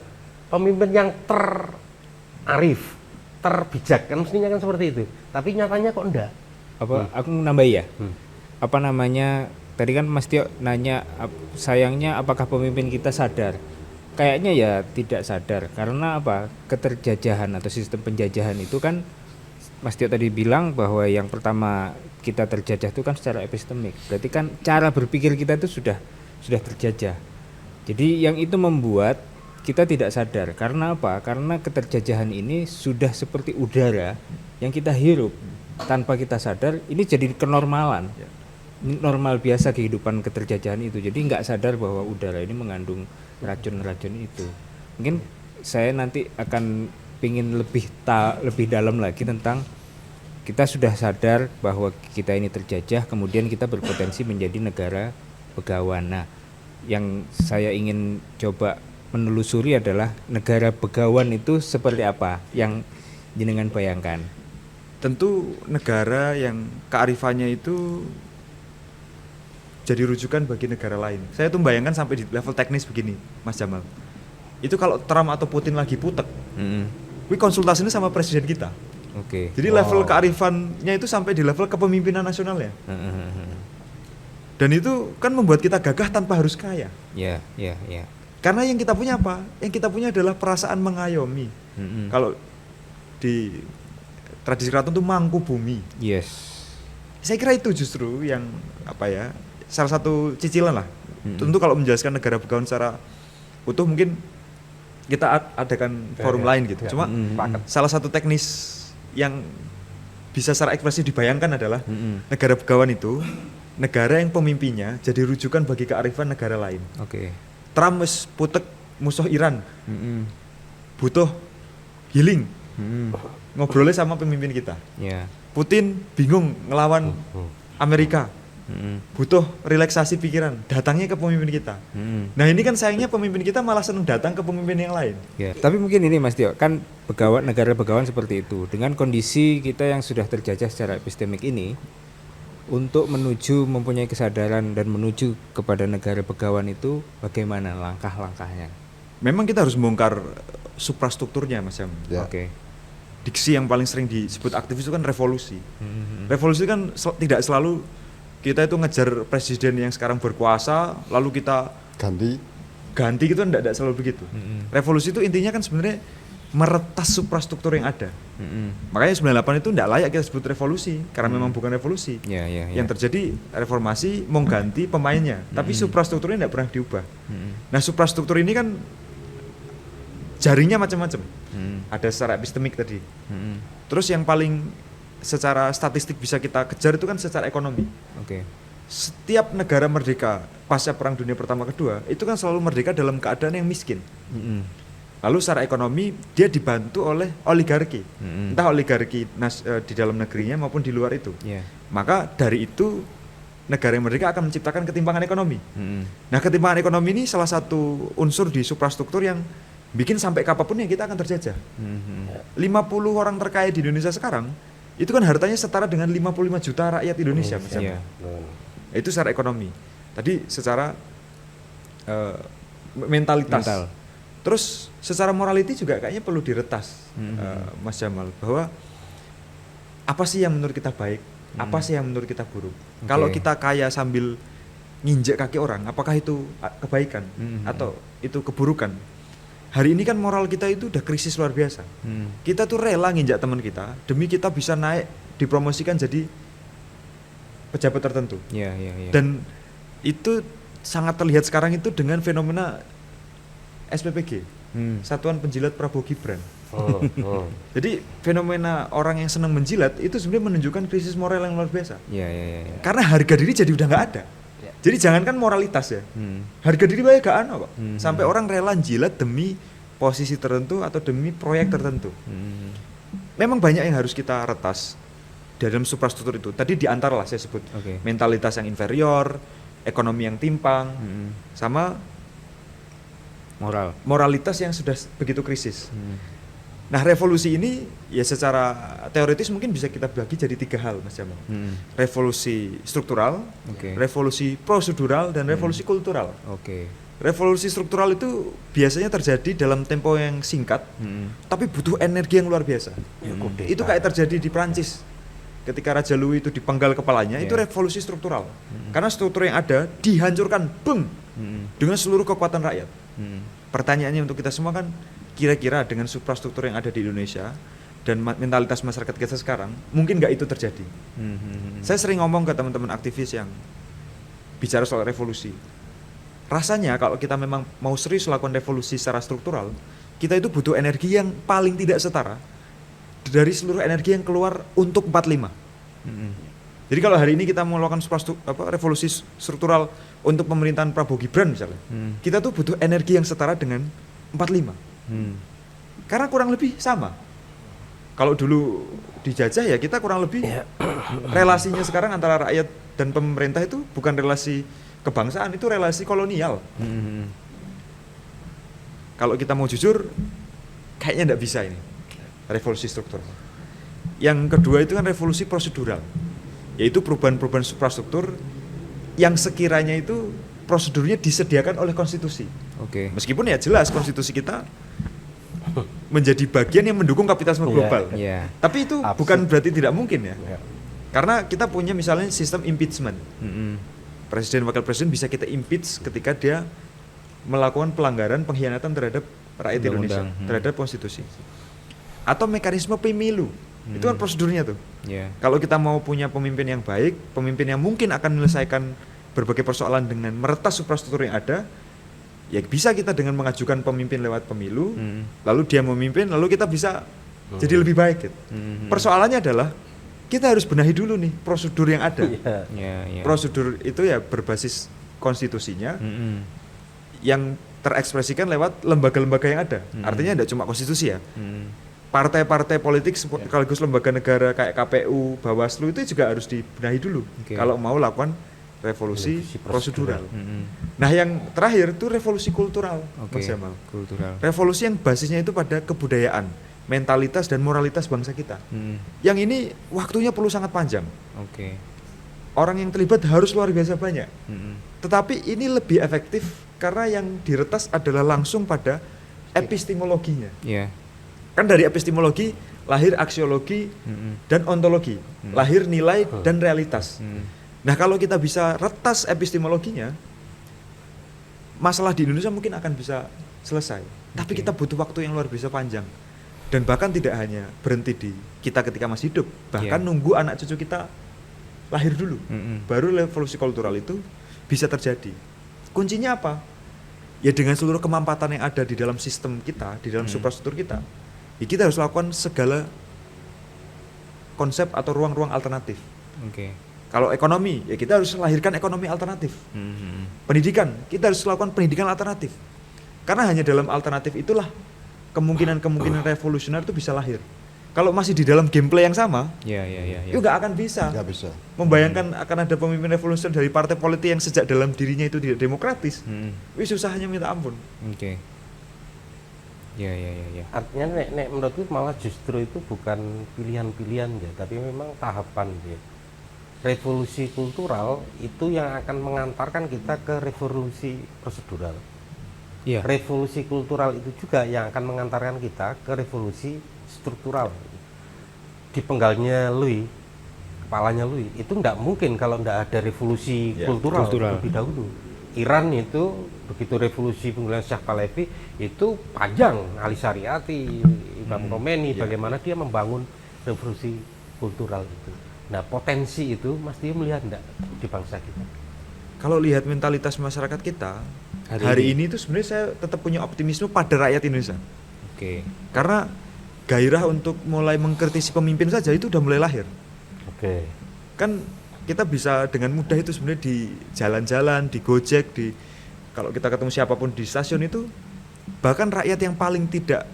pemimpin yang terarif, terbijak, kan mestinya kan seperti itu. Tapi nyatanya kok enggak. Aku nambahi ya. Apa namanya? Tadi kan Mas Tio nanya sayangnya apakah pemimpin kita sadar? Kayaknya ya tidak sadar. Karena apa? Keterjajahan atau sistem penjajahan itu kan Mas Tio tadi bilang bahwa yang pertama kita terjajah itu kan secara epistemik. Berarti kan cara berpikir kita itu sudah terjajah. Jadi yang itu membuat kita tidak sadar. Karena apa? Karena keterjajahan ini sudah seperti udara yang kita hirup tanpa kita sadar. Ini jadi kenormalan. Normal biasa kehidupan keterjajahan itu. Jadi nggak sadar bahwa udara ini mengandung racun-racun itu. Mungkin saya nanti akan pingin lebih dalam lagi tentang kita sudah sadar bahwa kita ini terjajah, kemudian kita berpotensi menjadi negara begawan. Nah, yang saya ingin coba menelusuri adalah negara begawan itu seperti apa yang jenengan bayangkan. Tentu negara yang kearifannya itu jadi rujukan bagi negara lain. Saya tuh bayangkan sampai di level teknis begini, Mas Jamal. Itu kalau Trump atau Putin lagi putek, we konsultasinya sama presiden kita. Oke. Jadi level kearifannya itu sampai di level kepemimpinan nasional ya. Dan itu kan membuat kita gagah tanpa harus kaya. Ya. Karena yang kita punya apa? Yang kita punya adalah perasaan mengayomi. Kalau di tradisi keraton itu mangku bumi. Yes. Saya kira itu justru yang salah satu cicilan lah. Tentu kalau menjelaskan negara begawan secara utuh mungkin kita adakan forum lain gitu. Cuma salah satu teknis yang bisa secara ekspresif dibayangkan adalah negara begawan itu negara yang pemimpinnya jadi rujukan bagi kearifan negara lain. Oke. Trump wis putek musuh Iran, Mm-mm. butuh healing, Mm-mm. ngobrolnya sama pemimpin kita. Ya. Putin bingung ngelawan Amerika, Mm-mm. butuh relaksasi pikiran, datangnya ke pemimpin kita. Mm-mm. Nah ini kan sayangnya pemimpin kita malah seneng datang ke pemimpin yang lain. Ya, tapi mungkin ini Mas Tio, kan negara begawan seperti itu, dengan kondisi kita yang sudah terjajah secara epistemik ini, untuk menuju mempunyai kesadaran dan menuju kepada negara begawan itu, bagaimana langkah-langkahnya? Memang kita harus membongkar suprastrukturnya, Mas Yam. Ya. Oke. Diksi yang paling sering disebut aktivis itu kan revolusi. Mhm. Revolusi kan tidak selalu kita itu ngejar presiden yang sekarang berkuasa, lalu kita ganti gitu, tidak selalu begitu. Mhm. Revolusi itu intinya kan sebenarnya meretas suprastruktur yang ada. Mhm. Makanya 98 itu tidak layak kita sebut revolusi karena memang bukan revolusi. Ya, ya, ya. Yang terjadi reformasi mau ganti pemainnya, tapi suprastrukturnya tidak pernah diubah. Mhm. Nah, suprastruktur ini kan jaringnya macam-macam. Mhm. Ada secara epistemik tadi. Mhm. Terus yang paling secara statistik bisa kita kejar itu kan secara ekonomi. Oke. Setiap negara merdeka pasca Perang Dunia Pertama Kedua itu kan selalu merdeka dalam keadaan yang miskin. Mhm. Lalu secara ekonomi dia dibantu oleh oligarki, Mhm. entah oligarki di dalam negerinya maupun di luar itu. Ya. Maka dari itu negara yang merdeka akan menciptakan ketimpangan ekonomi. Mhm. Nah, ketimpangan ekonomi ini salah satu unsur di suprastruktur yang bikin sampai kapanpun ya kita akan terjajah. Mhm. 50 orang terkaya di Indonesia sekarang itu kan hartanya setara dengan 55 juta rakyat Indonesia misalnya. Iya. Itu secara ekonomi. Tadi secara mentalitas. Mental. Terus secara morality juga kayaknya perlu diretas, Mas Jamal, bahwa apa sih yang menurut kita baik, apa sih yang menurut kita buruk. Kalau kita kaya sambil nginjek kaki orang, apakah itu kebaikan atau itu keburukan? Hari ini kan moral kita itu udah krisis luar biasa. Kita tuh rela nginjak teman kita demi kita bisa naik dipromosikan jadi pejabat tertentu. Ya, ya, ya. Dan itu sangat terlihat sekarang itu dengan fenomena SPPG, Satuan Penjilat Prabowo Gibran. Jadi fenomena orang yang senang menjilat itu sebenarnya menunjukkan krisis moral yang luar biasa. Ya, ya, ya, ya. Karena harga diri jadi udah nggak ada. Jadi jangankan moralitas ya, harga diri banyak gak ada kok. Sampai orang rela jilat demi posisi tertentu atau demi proyek tertentu. Memang banyak yang harus kita retas dalam suprastruktur itu. Tadi diantara lah saya sebut Oke. mentalitas yang inferior, ekonomi yang timpang, sama Moral. moralitas yang sudah begitu krisis. Nah, revolusi ini ya secara teoritis mungkin bisa kita bagi jadi 3 hal, Mas Jamal. Revolusi struktural, Oke. revolusi prosedural, dan revolusi kultural. Oke. Revolusi struktural itu biasanya terjadi dalam tempo yang singkat, tapi butuh energi yang luar biasa. Itu kayak terjadi di Prancis. Ketika Raja Louis itu dipenggal kepalanya, itu revolusi struktural. Karena struktur yang ada dihancurkan, beng, dengan seluruh kekuatan rakyat. Pertanyaannya untuk kita semua kan, kira-kira dengan suprastruktur yang ada di Indonesia dan mentalitas masyarakat kita sekarang, mungkin nggak itu terjadi? Saya sering ngomong ke teman-teman aktivis yang bicara soal revolusi. Rasanya kalau kita memang mau serius lakukan revolusi secara struktural, kita itu butuh energi yang paling tidak setara dari seluruh energi yang keluar untuk 45. Jadi kalau hari ini kita mau melakukan revolusi struktural untuk pemerintahan Prabowo Gibran misalnya, kita tuh butuh energi yang setara dengan 45. Karena kurang lebih sama. Kalau dulu dijajah ya kita kurang lebih relasinya sekarang antara rakyat dan pemerintah itu bukan relasi kebangsaan, itu relasi kolonial. Kalau kita mau jujur, kayaknya nggak bisa ini revolusi struktural. Yang kedua itu kan revolusi prosedural, yaitu perubahan-perubahan suprastruktur yang sekiranya itu prosedurnya disediakan oleh konstitusi. Oke. Meskipun ya jelas konstitusi kita menjadi bagian yang mendukung kapitalisme global. Iya. Tapi itu bukan berarti tidak mungkin ya. Karena kita punya misalnya sistem impeachment. Presiden wakil presiden bisa kita impeach ketika dia melakukan pelanggaran pengkhianatan terhadap rakyat Indonesia, terhadap konstitusi. Atau mekanisme pemilu. Itu kan prosedurnya tuh. Yeah. Kalau kita mau punya pemimpin yang baik, pemimpin yang mungkin akan menyelesaikan berbagai persoalan dengan meretas suprastruktur yang ada, ya bisa kita dengan mengajukan pemimpin lewat pemilu, lalu dia memimpin, lalu kita bisa jadi lebih baik gitu. Persoalannya adalah kita harus benahi dulu nih prosedur yang ada. Iya. Ya, ya. Prosedur itu ya berbasis konstitusinya Mm-mm. yang terekspresikan lewat lembaga-lembaga yang ada. Artinya tidak cuma konstitusi ya. Mm. Partai-partai politik sekaligus lembaga negara kayak KPU, Bawaslu itu juga harus dibenahi dulu Oke. kalau mau lakukan revolusi Revolusi prosedural. Mm-mm. Nah, yang terakhir itu revolusi kultural, Oke. Mas Jamal. Kultural. Revolusi yang basisnya itu pada kebudayaan, mentalitas dan moralitas bangsa kita. Mm. Yang ini waktunya perlu sangat panjang. Oke. Orang yang terlibat harus luar biasa banyak. Mm-mm. Tetapi ini lebih efektif karena yang diretas adalah langsung pada epistemologinya. Ya. Kan dari epistemologi lahir aksiologi Mm-mm. dan ontologi, lahir nilai dan realitas. Mm. Nah, kalau kita bisa retas epistemologinya, masalah di Indonesia mungkin akan bisa selesai. Tapi Oke. kita butuh waktu yang luar biasa panjang. Dan bahkan tidak hanya berhenti di kita ketika masih hidup, bahkan Iya. nunggu anak cucu kita lahir dulu. Mm-mm. Baru revolusi kultural itu bisa terjadi. Kuncinya apa? Ya dengan seluruh kemampatan yang ada di dalam sistem kita, di dalam suprastruktur kita, ya kita harus lakukan segala konsep atau ruang-ruang alternatif. Oke. Kalau ekonomi, ya kita harus lahirkan ekonomi alternatif. Mm-mm. Pendidikan, kita harus lakukan pendidikan alternatif. Karena hanya dalam alternatif itulah kemungkinan-kemungkinan revolusioner itu bisa lahir. Kalau masih di dalam gameplay yang sama, Ya, ya, ya, ya. itu nggak akan bisa. Nggak bisa. Membayangkan akan ada pemimpin revolusioner dari partai politik yang sejak dalam dirinya itu tidak demokratis. Mm. Wih, susahnya minta ampun. Oke. Ya, ya, ya, ya. Artinya nek menurutku malah justru itu bukan pilihan-pilihan ya, tapi memang tahapan ya. Revolusi kultural itu yang akan mengantarkan kita ke revolusi prosedural. Iya. Revolusi kultural itu juga yang akan mengantarkan kita ke revolusi struktural. Dipenggalnya Louis, kepalanya Louis, itu nggak mungkin kalau nggak ada revolusi Ya, kultural kultural. lebih dahulu. Iran itu begitu revolusi penggunaan Shah Pahlavi itu panjang, Ali Syariati, Imam Khomeini, ya. bagaimana dia membangun revolusi kultural itu. Nah, potensi itu mesti melihat enggak di bangsa kita. Kalau lihat mentalitas masyarakat kita, Hari hari ini. ini tuh sebenarnya saya tetap punya optimisme pada rakyat Indonesia. Oke. Karena gairah untuk mulai mengkritisi pemimpin saja itu udah mulai lahir. Oke. Kan kita bisa dengan mudah itu sebenarnya di jalan-jalan, di Gojek, di kalau kita ketemu siapapun di stasiun itu, bahkan rakyat yang paling tidak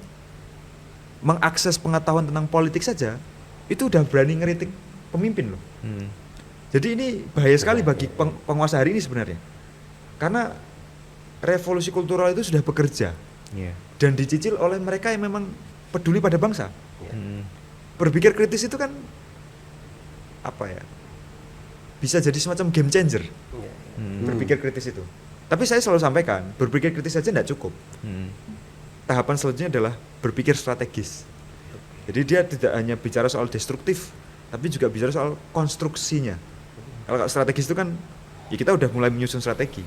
mengakses pengetahuan tentang politik saja itu udah berani ngeritik pemimpin loh. Mm. Jadi ini bahaya sekali bagi penguasa hari ini sebenarnya. Karena revolusi kultural itu sudah bekerja Ya. dan dicicil oleh mereka yang memang peduli pada bangsa. Mm. Berpikir kritis itu kan apa ya? Bisa jadi semacam game changer. Ya. Mm. Berpikir kritis itu. Tapi saya selalu sampaikan, berpikir kritis saja tidak cukup. Mm. Tahapan selanjutnya adalah berpikir strategis. Jadi dia tidak hanya bicara soal destruktif, tapi juga bicara soal konstruksinya. Kalau strategis itu kan, ya kita udah mulai menyusun strategi.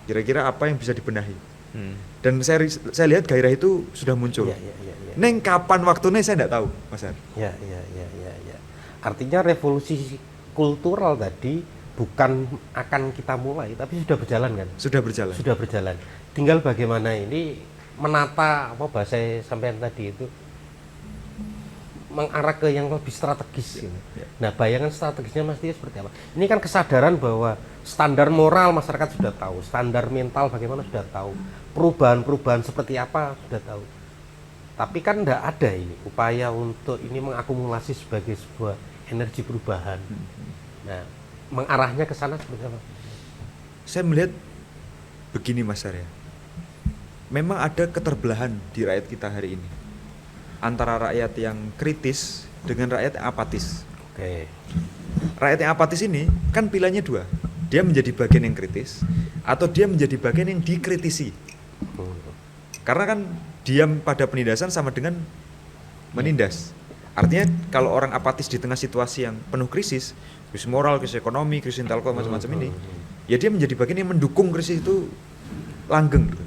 Kira-kira apa yang bisa dibenahi. Mm. Dan saya lihat gairah itu sudah muncul. Ya, ya, ya, ya. Neng kapan waktunya saya tidak tahu, Mas Ar. Ya, ya, ya, ya, ya. Artinya revolusi kultural tadi bukan akan kita mulai, tapi sudah berjalan kan? Sudah berjalan. Sudah berjalan. Tinggal bagaimana ini menata apa bahasa sampean tadi itu mengarah ke yang lebih strategis. Gitu. ya. Nah, bayangan strategisnya mestinya seperti apa? Ini kan kesadaran bahwa standar moral masyarakat sudah tahu, standar mental bagaimana sudah tahu, perubahan-perubahan seperti apa sudah tahu. Tapi kan tidak ada ini upaya untuk ini mengakumulasi sebagai sebuah energi perubahan. Nah, mengarahnya ke sana seperti apa? Saya melihat begini Mas Arya. Memang ada keterbelahan di rakyat kita hari ini. Antara rakyat yang kritis dengan rakyat yang apatis. Oke. Rakyat yang apatis ini kan pilihannya dua. Dia menjadi bagian yang kritis atau dia menjadi bagian yang dikritisi. Karena kan diam pada penindasan sama dengan menindas. Artinya kalau orang apatis di tengah situasi yang penuh krisis moral, krisis ekonomi, krisis intelektual macam-macam ini, ya dia menjadi bagian yang mendukung krisis itu langgeng. Gitu.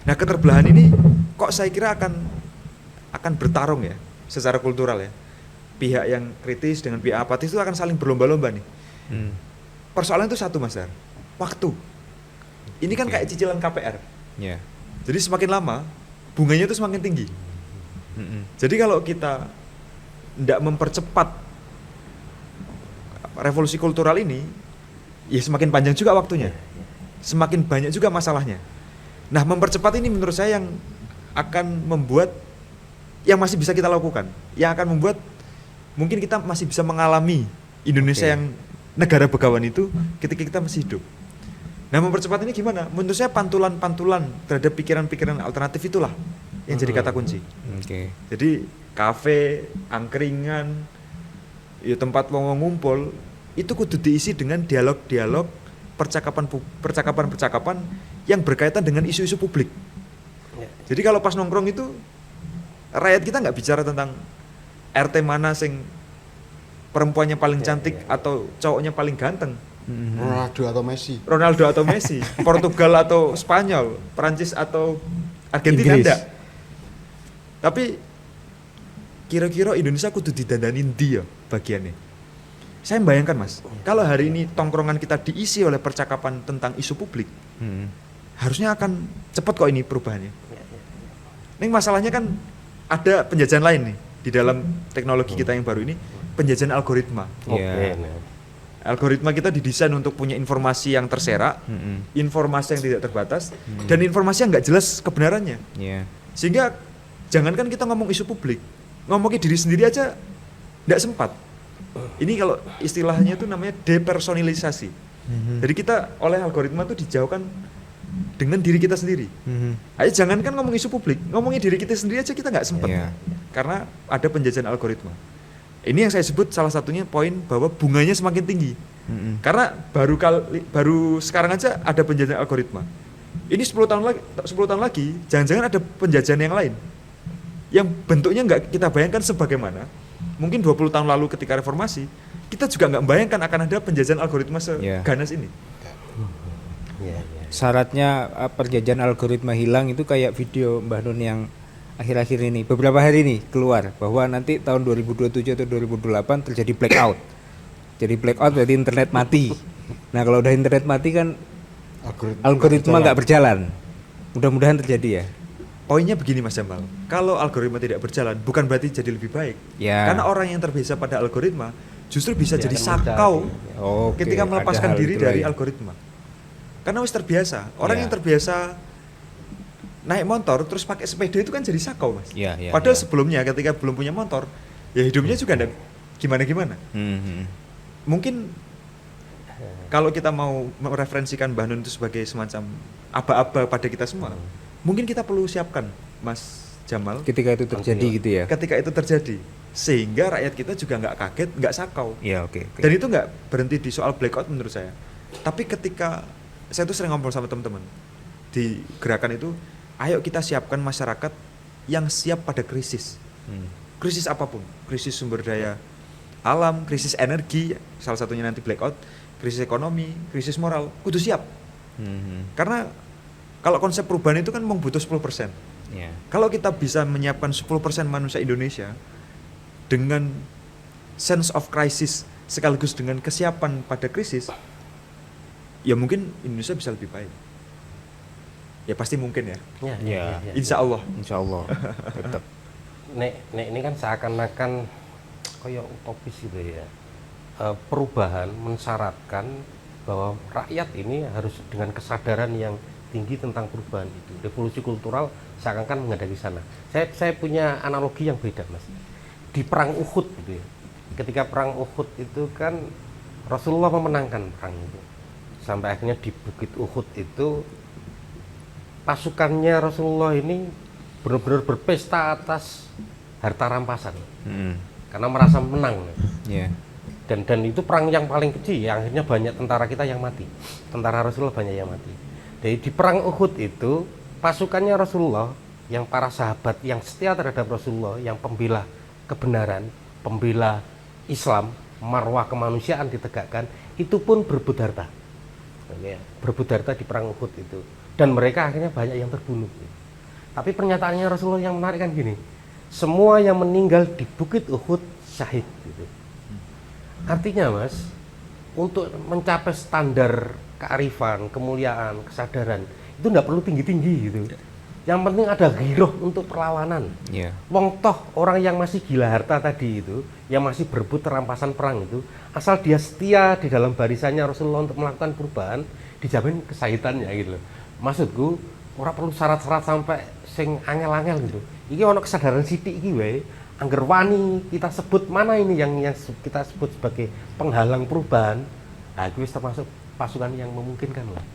Nah, keterbelahan ini kok saya kira akan bertarung ya secara kultural ya. Pihak yang kritis dengan pihak apatis itu akan saling berlomba-lomba nih. Mm. Persoalan itu satu Mas Dar, waktu. Ini kan Oke. kayak cicilan KPR. Ya. Jadi semakin lama bunganya itu semakin tinggi. Mm-mm. Jadi kalau kita tidak mempercepat revolusi kultural ini ya semakin panjang juga waktunya. Semakin banyak juga masalahnya. Nah, mempercepat ini menurut saya yang akan membuat yang masih bisa kita lakukan, yang akan membuat mungkin kita masih bisa mengalami Indonesia yang negara begawan itu ketika kita masih hidup. Nah, mempercepat ini gimana? Menurut saya pantulan-pantulan terhadap pikiran-pikiran alternatif itulah yang jadi kata kunci. Jadi kafe, angkringan, ya tempat wong ngumpul itu kudu diisi dengan dialog-dialog, percakapan-percakapan yang berkaitan dengan isu-isu publik. Jadi kalau pas nongkrong itu rakyat kita nggak bicara tentang RT mana sing perempuannya paling cantik atau cowoknya paling ganteng. Ronaldo atau Messi, Portugal atau Spanyol, Prancis atau Argentina enggak. Tapi kira-kira Indonesia kudu didandanin dia bagiannya. Saya membayangkan Mas, kalau hari ini tongkrongan kita diisi oleh percakapan tentang isu publik, harusnya akan cepat kok ini perubahannya. Ini masalahnya kan ada penjajahan lain nih di dalam teknologi kita yang baru ini, penjajahan algoritma. Algoritma kita didesain untuk punya informasi yang terserak, informasi yang tidak terbatas, dan informasi yang nggak jelas kebenarannya. Sehingga jangankan kita ngomong isu publik, ngomongin diri sendiri aja nggak sempat. Ini kalau istilahnya itu namanya depersonalisasi. Jadi kita oleh algoritma itu dijauhkan dengan diri kita sendiri. Ayo jangankan ngomong isu publik, ngomongin diri kita sendiri aja kita nggak sempat, karena ada penjajahan algoritma. Ini yang saya sebut salah satunya poin bahwa bunganya semakin tinggi. Karena baru sekarang aja ada penjajahan algoritma. Ini 10 tahun lagi jangan-jangan ada penjajahan yang lain. Yang bentuknya nggak kita bayangkan sebagaimana mungkin 20 tahun lalu ketika reformasi, kita juga nggak membayangkan akan ada penjajahan algoritma seganas ini. Syaratnya penjajahan algoritma hilang itu kayak video Mbah Nun yang akhir-akhir ini, beberapa hari ini keluar bahwa nanti tahun 2027 atau 2028 terjadi blackout. Jadi blackout berarti internet mati. Nah, kalau udah internet mati kan algoritma nggak berjalan. Mudah-mudahan terjadi ya. Poinnya begini Mas Jamal, kalau algoritma tidak berjalan bukan berarti jadi lebih baik. Karena orang yang terbiasa pada algoritma justru bisa jadi sakau ketika melepaskan diri dari algoritma. Karena wis terbiasa. Orang yang terbiasa naik motor terus pakai sepeda itu kan jadi sakau Mas. Padahal sebelumnya ketika belum punya motor, ya hidupnya juga enggak gimana-gimana. Mungkin kalau kita mau mereferensikan Mbah Nun itu sebagai semacam aba-aba pada kita semua, mungkin kita perlu siapkan Mas Jamal ketika itu terjadi gitu ya. Ketika itu terjadi, sehingga rakyat kita juga nggak kaget, nggak sakau. Dan itu nggak berhenti di soal blackout menurut saya. Tapi ketika saya tuh sering ngobrol sama teman-teman di gerakan itu, ayo kita siapkan masyarakat yang siap pada krisis. Krisis apapun, krisis sumber daya alam, krisis energi, salah satunya nanti blackout, krisis ekonomi, krisis moral, kudu siap. Karena kalau konsep perubahan itu kan butuh 10%. Kalau kita bisa menyiapkan 10% manusia Indonesia dengan sense of crisis sekaligus dengan kesiapan pada krisis, ya mungkin Indonesia bisa lebih baik. Ya pasti mungkin ya. Insya Allah. Tetap. Nek ini kan seakan-akan kayak utopis gitu ya. Perubahan mensyaratkan bahwa rakyat ini harus dengan kesadaran yang tinggi tentang perubahan itu. Revolusi kultural seakan-akan menghadapi sana. Saya punya analogi yang beda Mas. Di perang Uhud gitu ya. Ketika perang Uhud itu kan Rasulullah memenangkan perang itu. Sampai akhirnya di Bukit Uhud itu pasukannya Rasulullah ini benar-benar berpesta atas harta rampasan. Karena merasa menang. Dan itu perang yang paling kecil, yang akhirnya banyak tentara kita yang mati. Tentara Rasulullah banyak yang mati. Jadi di perang Uhud itu pasukannya Rasulullah yang para sahabat yang setia terhadap Rasulullah, yang pembela kebenaran, pembela Islam, marwah kemanusiaan ditegakkan, itu pun berebut harta. Berebut harta di perang Uhud itu. Dan mereka akhirnya banyak yang terbunuh. Tapi pernyataannya Rasulullah yang menarik kan gini, semua yang meninggal di Bukit Uhud syahid gitu. Artinya Mas, untuk mencapai standar kearifan, kemuliaan, kesadaran itu tidak perlu tinggi-tinggi gitu. Yang penting ada giroh untuk perlawanan. Iya. Wong toh orang yang masih gila harta tadi itu, yang masih berebut rampasan perang itu, asal dia setia di dalam barisannya Rasulullah untuk melakukan perubahan, dijamin kesahitannya gitu loh. Maksudku, ora perlu syarat-syarat sampai sing angel-angel gitu. Iki ono kesadaran sithik iki wae. Angger wani kita sebut mana ini yang kita sebut sebagai penghalang perubahan. Nah, itu termasuk pasukan yang memungkinkan lah.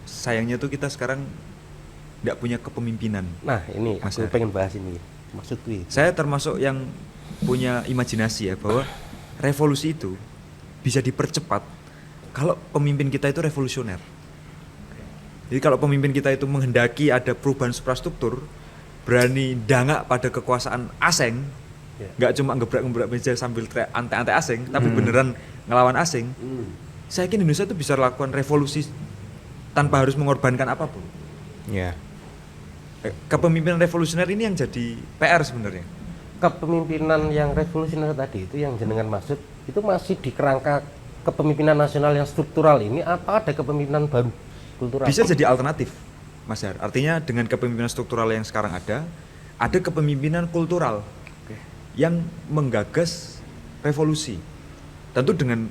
Sayangnya tuh kita sekarang nggak punya kepemimpinan. Nah, ini Mas aku Har. pengen bahas ini. Maksudku itu. Saya termasuk yang punya imajinasi ya bahwa revolusi itu bisa dipercepat kalau pemimpin kita itu revolusioner. Jadi kalau pemimpin kita itu menghendaki ada perubahan infrastruktur, berani dangak pada kekuasaan asing, Ya. nggak cuma gebrak-gebrak meja sambil teriak ante-ante asing, tapi beneran ngelawan asing. Saya yakin Indonesia itu bisa lakukan revolusi tanpa harus mengorbankan apapun. Iya. Kepemimpinan revolusioner ini yang jadi PR sebenarnya. Kepemimpinan yang revolusioner tadi itu yang jenengan maksud itu masih di kerangka kepemimpinan nasional yang struktural ini atau ada kepemimpinan baru kultural? Bisa jadi alternatif, Mas Har. Artinya dengan kepemimpinan struktural yang sekarang ada kepemimpinan kultural yang menggagas revolusi. Tentu dengan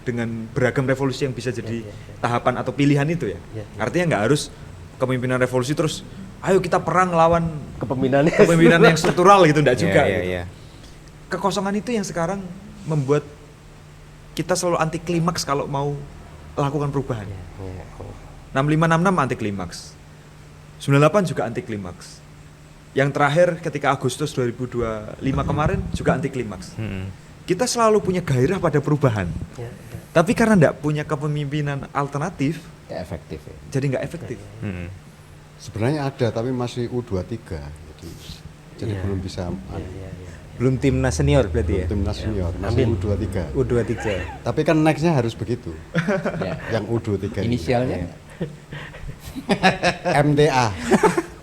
dengan beragam revolusi yang bisa jadi tahapan atau pilihan itu ya. Artinya nggak harus kepemimpinan revolusi terus ayo kita perang lawan kepemimpinan yang struktural gitu, enggak juga. Iya, gitu. iya. Kekosongan itu yang sekarang membuat kita selalu anti klimaks kalau mau lakukan perubahan. 6566 anti klimaks. 98 juga anti klimaks. Yang terakhir ketika Agustus 2025 kemarin juga anti klimaks. Kita selalu punya gairah pada perubahan. Tapi karena enggak punya kepemimpinan alternatif, Ya, efektif ya. jadi nggak efektif. Sebenarnya ada tapi masih U23. Jadi Iya. belum bisa Belum timnas senior berarti ya. timnas senior, masih U23. U23. Tapi kan nextnya harus begitu. Ya. Yang U23 ini. Inisialnya MTA,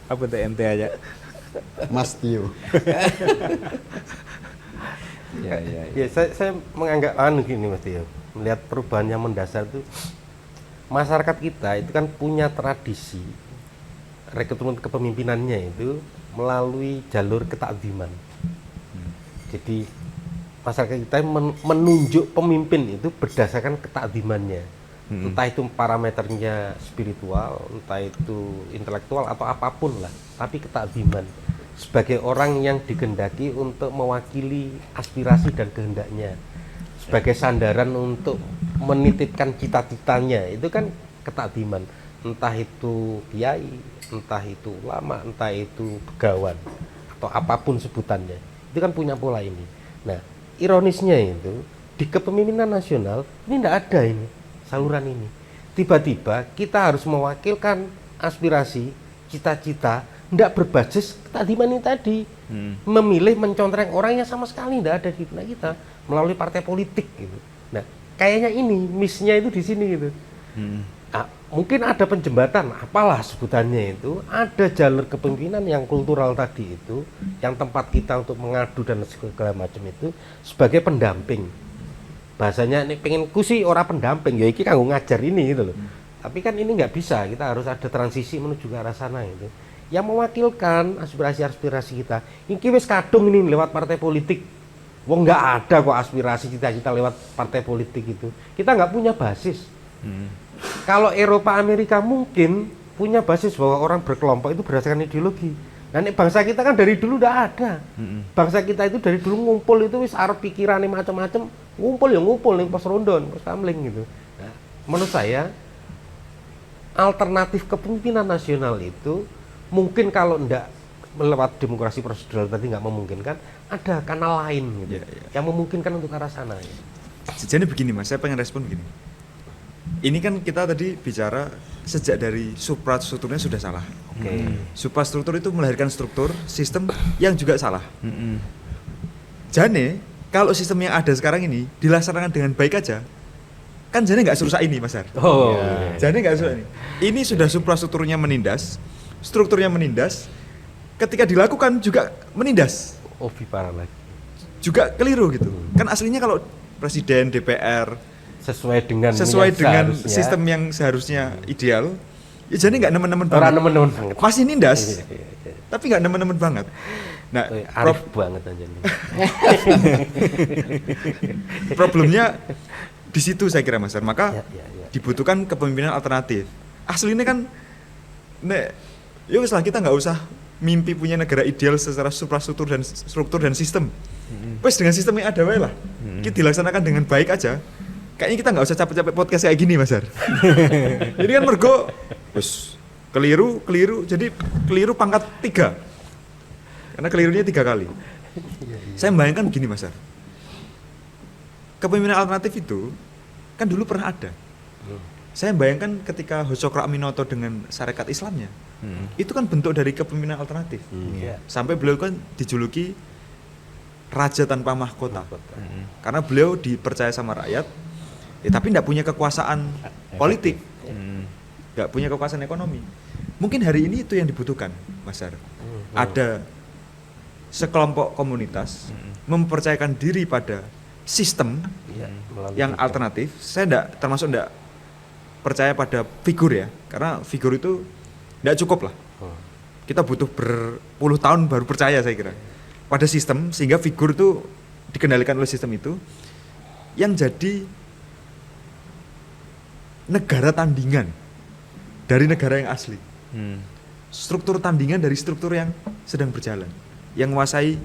Apa tuh MT aja? Mas Tio. ya, ya, ya. Ya, saya menganggap gini Mas Tio, melihat perubahan yang mendasar itu masyarakat kita itu kan punya tradisi rekrutmen kepemimpinannya itu melalui jalur ketakziman. Jadi masyarakat kita menunjuk pemimpin itu berdasarkan ketakzimannya. Entah itu parameternya spiritual, entah itu intelektual atau apapun lah, tapi ketakziman sebagai orang yang dikehendaki untuk mewakili aspirasi dan kehendaknya, sebagai sandaran untuk menitipkan cita-citanya, itu kan ketakziman. Entah itu kiai, entah itu ulama, entah itu begawan atau apapun sebutannya, itu kan punya pola ini. Nah, ironisnya itu di kepemimpinan nasional ini tidak ada ini saluran ini. Tiba-tiba kita harus mewakilkan aspirasi, cita-cita, tidak berbasis ketakziman ini tadi. Memilih mencontreng orang yang sama sekali tidak ada di benak kita melalui partai politik gitu. Nah, kayaknya ini miss-nya itu di sini gitu. Nah, mungkin ada penjembatan, apalah sebutannya itu, ada jalur kepemimpinan yang kultural tadi itu, yang tempat kita untuk mengadu dan segala macam itu sebagai pendamping. Bahasanya ini pengen kusi orang pendamping, ya iki kanggo ngajar ini gitu loh. Tapi kan ini nggak bisa, kita harus ada transisi menuju ke arah sana gitu. Yang mewakilkan aspirasi-aspirasi kita, ini wis kadung ini lewat partai politik. Wong nggak ada kok aspirasi cita-cita lewat partai politik itu. Kita nggak punya basis. Kalau Eropa Amerika mungkin punya basis bahwa orang berkelompok itu berdasarkan ideologi. Nah, bangsa kita kan dari dulu udah ada. Bangsa kita itu dari dulu ngumpul itu wis arep pikirane macam-macam, ngumpul ning pos rondon, pos kamling gitu. Nah, menurut saya alternatif kepemimpinan nasional itu mungkin kalau ndak melewat demokrasi prosedural tadi nggak memungkinkan, ada kanal lain gitu yang memungkinkan untuk ke arah sana. Ya. Jadi begini Mas, saya pengen respon begini. Ini kan kita tadi bicara sejak dari suprastrukturnya sudah salah. Suprastruktur itu melahirkan struktur, sistem yang juga salah. Jane, kalau sistem yang ada sekarang ini dilaksanakan dengan baik aja, kan jane nggak serusak ini Mas Har. Jane nggak serusak ini. Ini sudah suprastrukturnya menindas, strukturnya menindas, ketika dilakukan juga menindas. Parah lagi. Juga keliru gitu. Kan aslinya kalau presiden, DPR Sesuai dengan seharusnya. sistem Sistem yang seharusnya ideal Ya jadi nggak nemen-nemen Orang banget. nemen-nemen banget. Masih nindas, Iya, iya, iya. tapi nggak nemen-nemen banget. Nah, Arif banget aja nih. problemnya di situ saya kira Mas Dar. Maka Ya, ya, ya. dibutuhkan kepemimpinan alternatif. Aslinya kan, ya wis lah, kita nggak usah mimpi punya negara ideal secara struktur dan sistem. Wes dengan sistem yang ada wae lah. Kita dilaksanakan dengan baik aja. Kayaknya kita nggak usah capek-capek podcast kayak gini Mas Dar. Jadi kan mergo, wes keliru, jadi keliru pangkat 3. Karena kelirunya 3 kali. Saya membayangkan begini Mas Dar. Kepemimpinan alternatif itu kan dulu pernah ada. Saya bayangkan ketika Hotsokro Aminoto dengan Sarekat Islamnya, itu kan bentuk dari kepemimpinan alternatif. Iya. Sampai beliau kan dijuluki raja tanpa mahkota. Karena beliau dipercaya sama rakyat, tapi tidak punya kekuasaan politik, nggak punya kekuasaan ekonomi. Mungkin hari ini itu yang dibutuhkan, Mas Dar. Ada sekelompok komunitas mempercayakan diri pada sistem Iya, melalui yang sistem. alternatif. Saya termasuk enggak percaya pada figur ya, karena figur itu enggak cukup lah. Kita butuh berpuluh tahun baru percaya saya kira pada sistem, sehingga figur itu dikendalikan oleh sistem itu yang jadi negara tandingan dari negara yang asli. Struktur tandingan dari struktur yang sedang berjalan, yang menguasai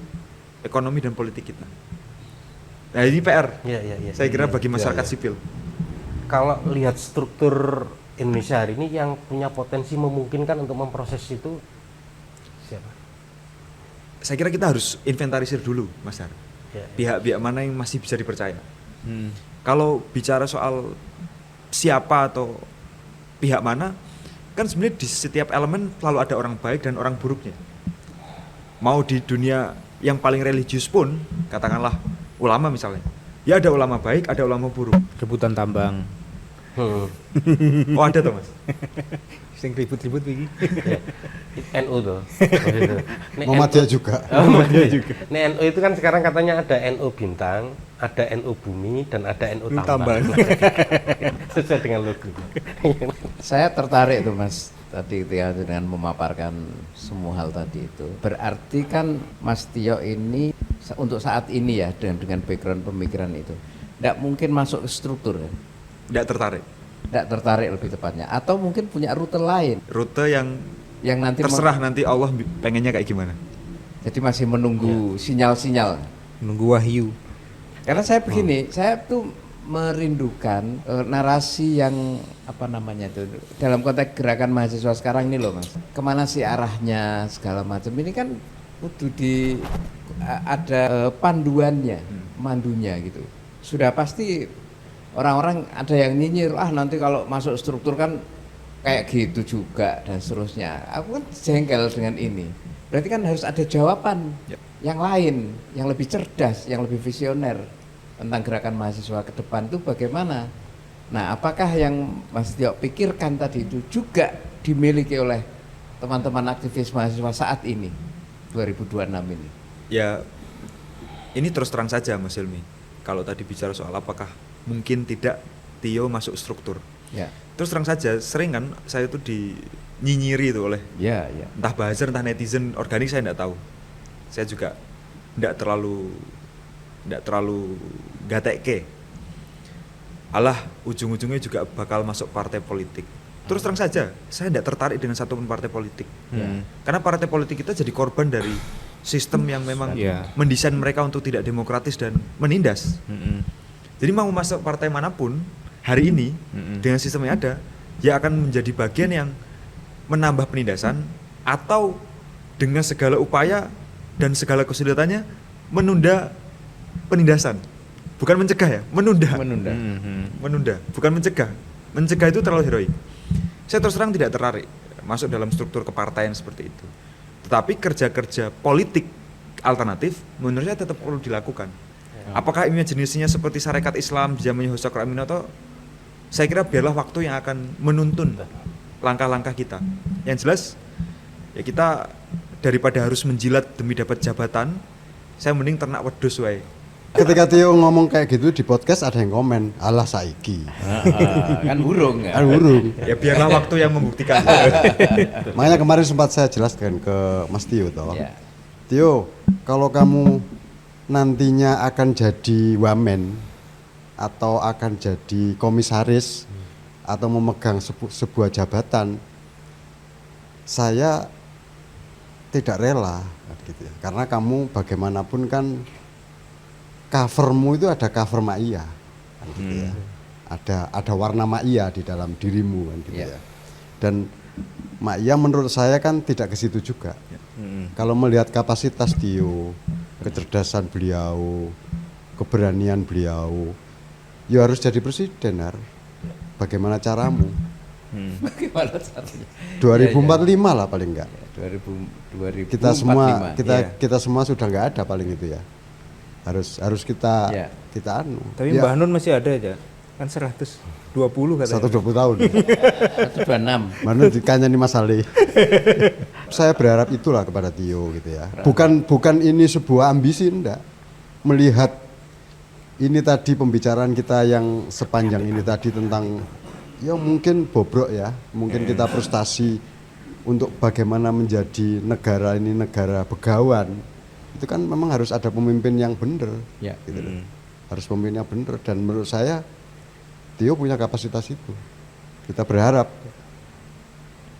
ekonomi dan politik kita. Nah ini PR, Iya, iya, iya. saya kira bagi masyarakat iya. sipil. Kalau lihat struktur Indonesia hari ini yang punya potensi memungkinkan untuk memproses itu siapa? Saya kira kita harus inventarisir dulu, Mas Dar. Ya, Pihak-pihak mana yang masih bisa dipercaya. Kalau bicara soal siapa atau pihak mana, kan sebenarnya di setiap elemen selalu ada orang baik dan orang buruknya. Mau di dunia yang paling religius pun, katakanlah ulama misalnya, ya ada ulama baik, ada ulama buruk. Rebutan tambang. Oh ada tuh Mas. Sing ribut-ribut iki. NU tuh. Maksudnya. Nek Muhammadiyah NU juga. Oh, Muhammadiyah juga. Nek NU itu kan sekarang katanya ada NU Bintang, ada NU Bumi, dan ada NU Tambang. Sesuai dengan logo. Saya tertarik tuh Mas tadi ketika dengan memaparkan semua hal tadi itu. Berarti kan Mas Tio ini untuk saat ini ya dengan background pemikiran itu tidak mungkin masuk ke struktur ya. Tidak tertarik. Tidak tertarik lebih tepatnya, atau mungkin punya rute lain Rute yang nanti terserah nanti Allah pengennya kayak gimana. jadi masih menunggu sinyal-sinyal. Nunggu wahyu. Karena saya begini, saya tuh merindukan narasi yang apa namanya itu dalam konteks gerakan mahasiswa sekarang ini loh Mas. Kemana sih arahnya segala macam ini kan kudu ada panduannya, mandunya gitu. Sudah pasti orang-orang ada yang nyinyir, nanti kalau masuk struktur kan kayak gitu juga dan seterusnya. Aku kan jengkel dengan ini. Berarti kan harus ada jawaban yang lain, yang lebih cerdas, yang lebih visioner tentang gerakan mahasiswa ke depan itu bagaimana. Nah, apakah yang Mas Tio pikirkan tadi itu juga dimiliki oleh teman-teman aktivis mahasiswa saat ini, 2026 ini? Ya, ini terus terang saja Mas Hilmi. Kalau tadi bicara soal apakah mungkin tidak Tio masuk struktur. Ya. Terus terang saja, sering kan saya itu dinyinyiri itu oleh Ya. entah buzzer, entah netizen organik, saya tidak tahu. Saya juga tidak terlalu gateke. Alah, ujung-ujungnya juga bakal masuk partai politik. Terus terang saja, saya tidak tertarik dengan satupun partai politik. Karena partai politik kita jadi korban dari sistem yang memang mendesain mereka untuk tidak demokratis dan menindas. Jadi mau masuk partai manapun hari ini dengan sistem yang ada, ya akan menjadi bagian yang menambah penindasan atau dengan segala upaya dan segala kesulitannya menunda penindasan. Bukan mencegah ya, menunda. Menunda, bukan mencegah. Mencegah itu terlalu heroik. Saya terus terang tidak tertarik masuk dalam struktur kepartaian seperti itu. Tetapi kerja-kerja politik alternatif menurut saya tetap perlu dilakukan. Apakah imajinasinya seperti Sarekat Islam di zamannya Hotsokro Aminoto? Saya kira biarlah waktu yang akan menuntun langkah-langkah kita. Yang jelas, ya kita daripada harus menjilat demi dapat jabatan, saya mending ternak wedhus wae. Ketika Tio ngomong kayak gitu di podcast ada yang komen, alah saiki. Kan burung ya. Kan burung. Ya biarlah waktu yang membuktikan. Makanya kemarin sempat saya jelaskan ke Mas Tio toh. Ya. Tio, kalau kamu nantinya akan jadi wamen atau akan jadi komisaris atau memegang sebuah jabatan, saya tidak rela gitu ya. Karena kamu bagaimanapun kan covermu itu ada cover Maia kan gitu ya. Ada warna Maia di dalam dirimu kan gitu ya. Dan Maia menurut saya kan tidak ke situ juga. Kalau melihat kapasitas Tio, kecerdasan beliau, keberanian beliau, ya harus jadi presiden, Har. Bagaimana caramu? Bagaimana caranya? 2045 lah paling enggak. 2045. Kita semua Iya. kita semua sudah nggak ada paling itu ya. Harus kita Iya. kita anu. Tapi Ya, Mbah Nun masih ada aja. Kan 120 katanya. 120 tahun. 126. Mana dikanyani Mas Ali. Saya berharap itulah kepada Tio gitu ya. Bukan ini sebuah ambisi enggak. Melihat ini tadi pembicaraan kita yang sepanjang ini tadi tentang ya mungkin bobrok ya, mungkin kita frustasi untuk bagaimana menjadi negara ini negara begawan. Itu kan memang harus ada pemimpin yang benar. Ya. Gitu loh. Harus pemimpin yang benar dan menurut saya Tio punya kapasitas itu. Kita berharap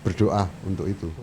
berdoa untuk itu.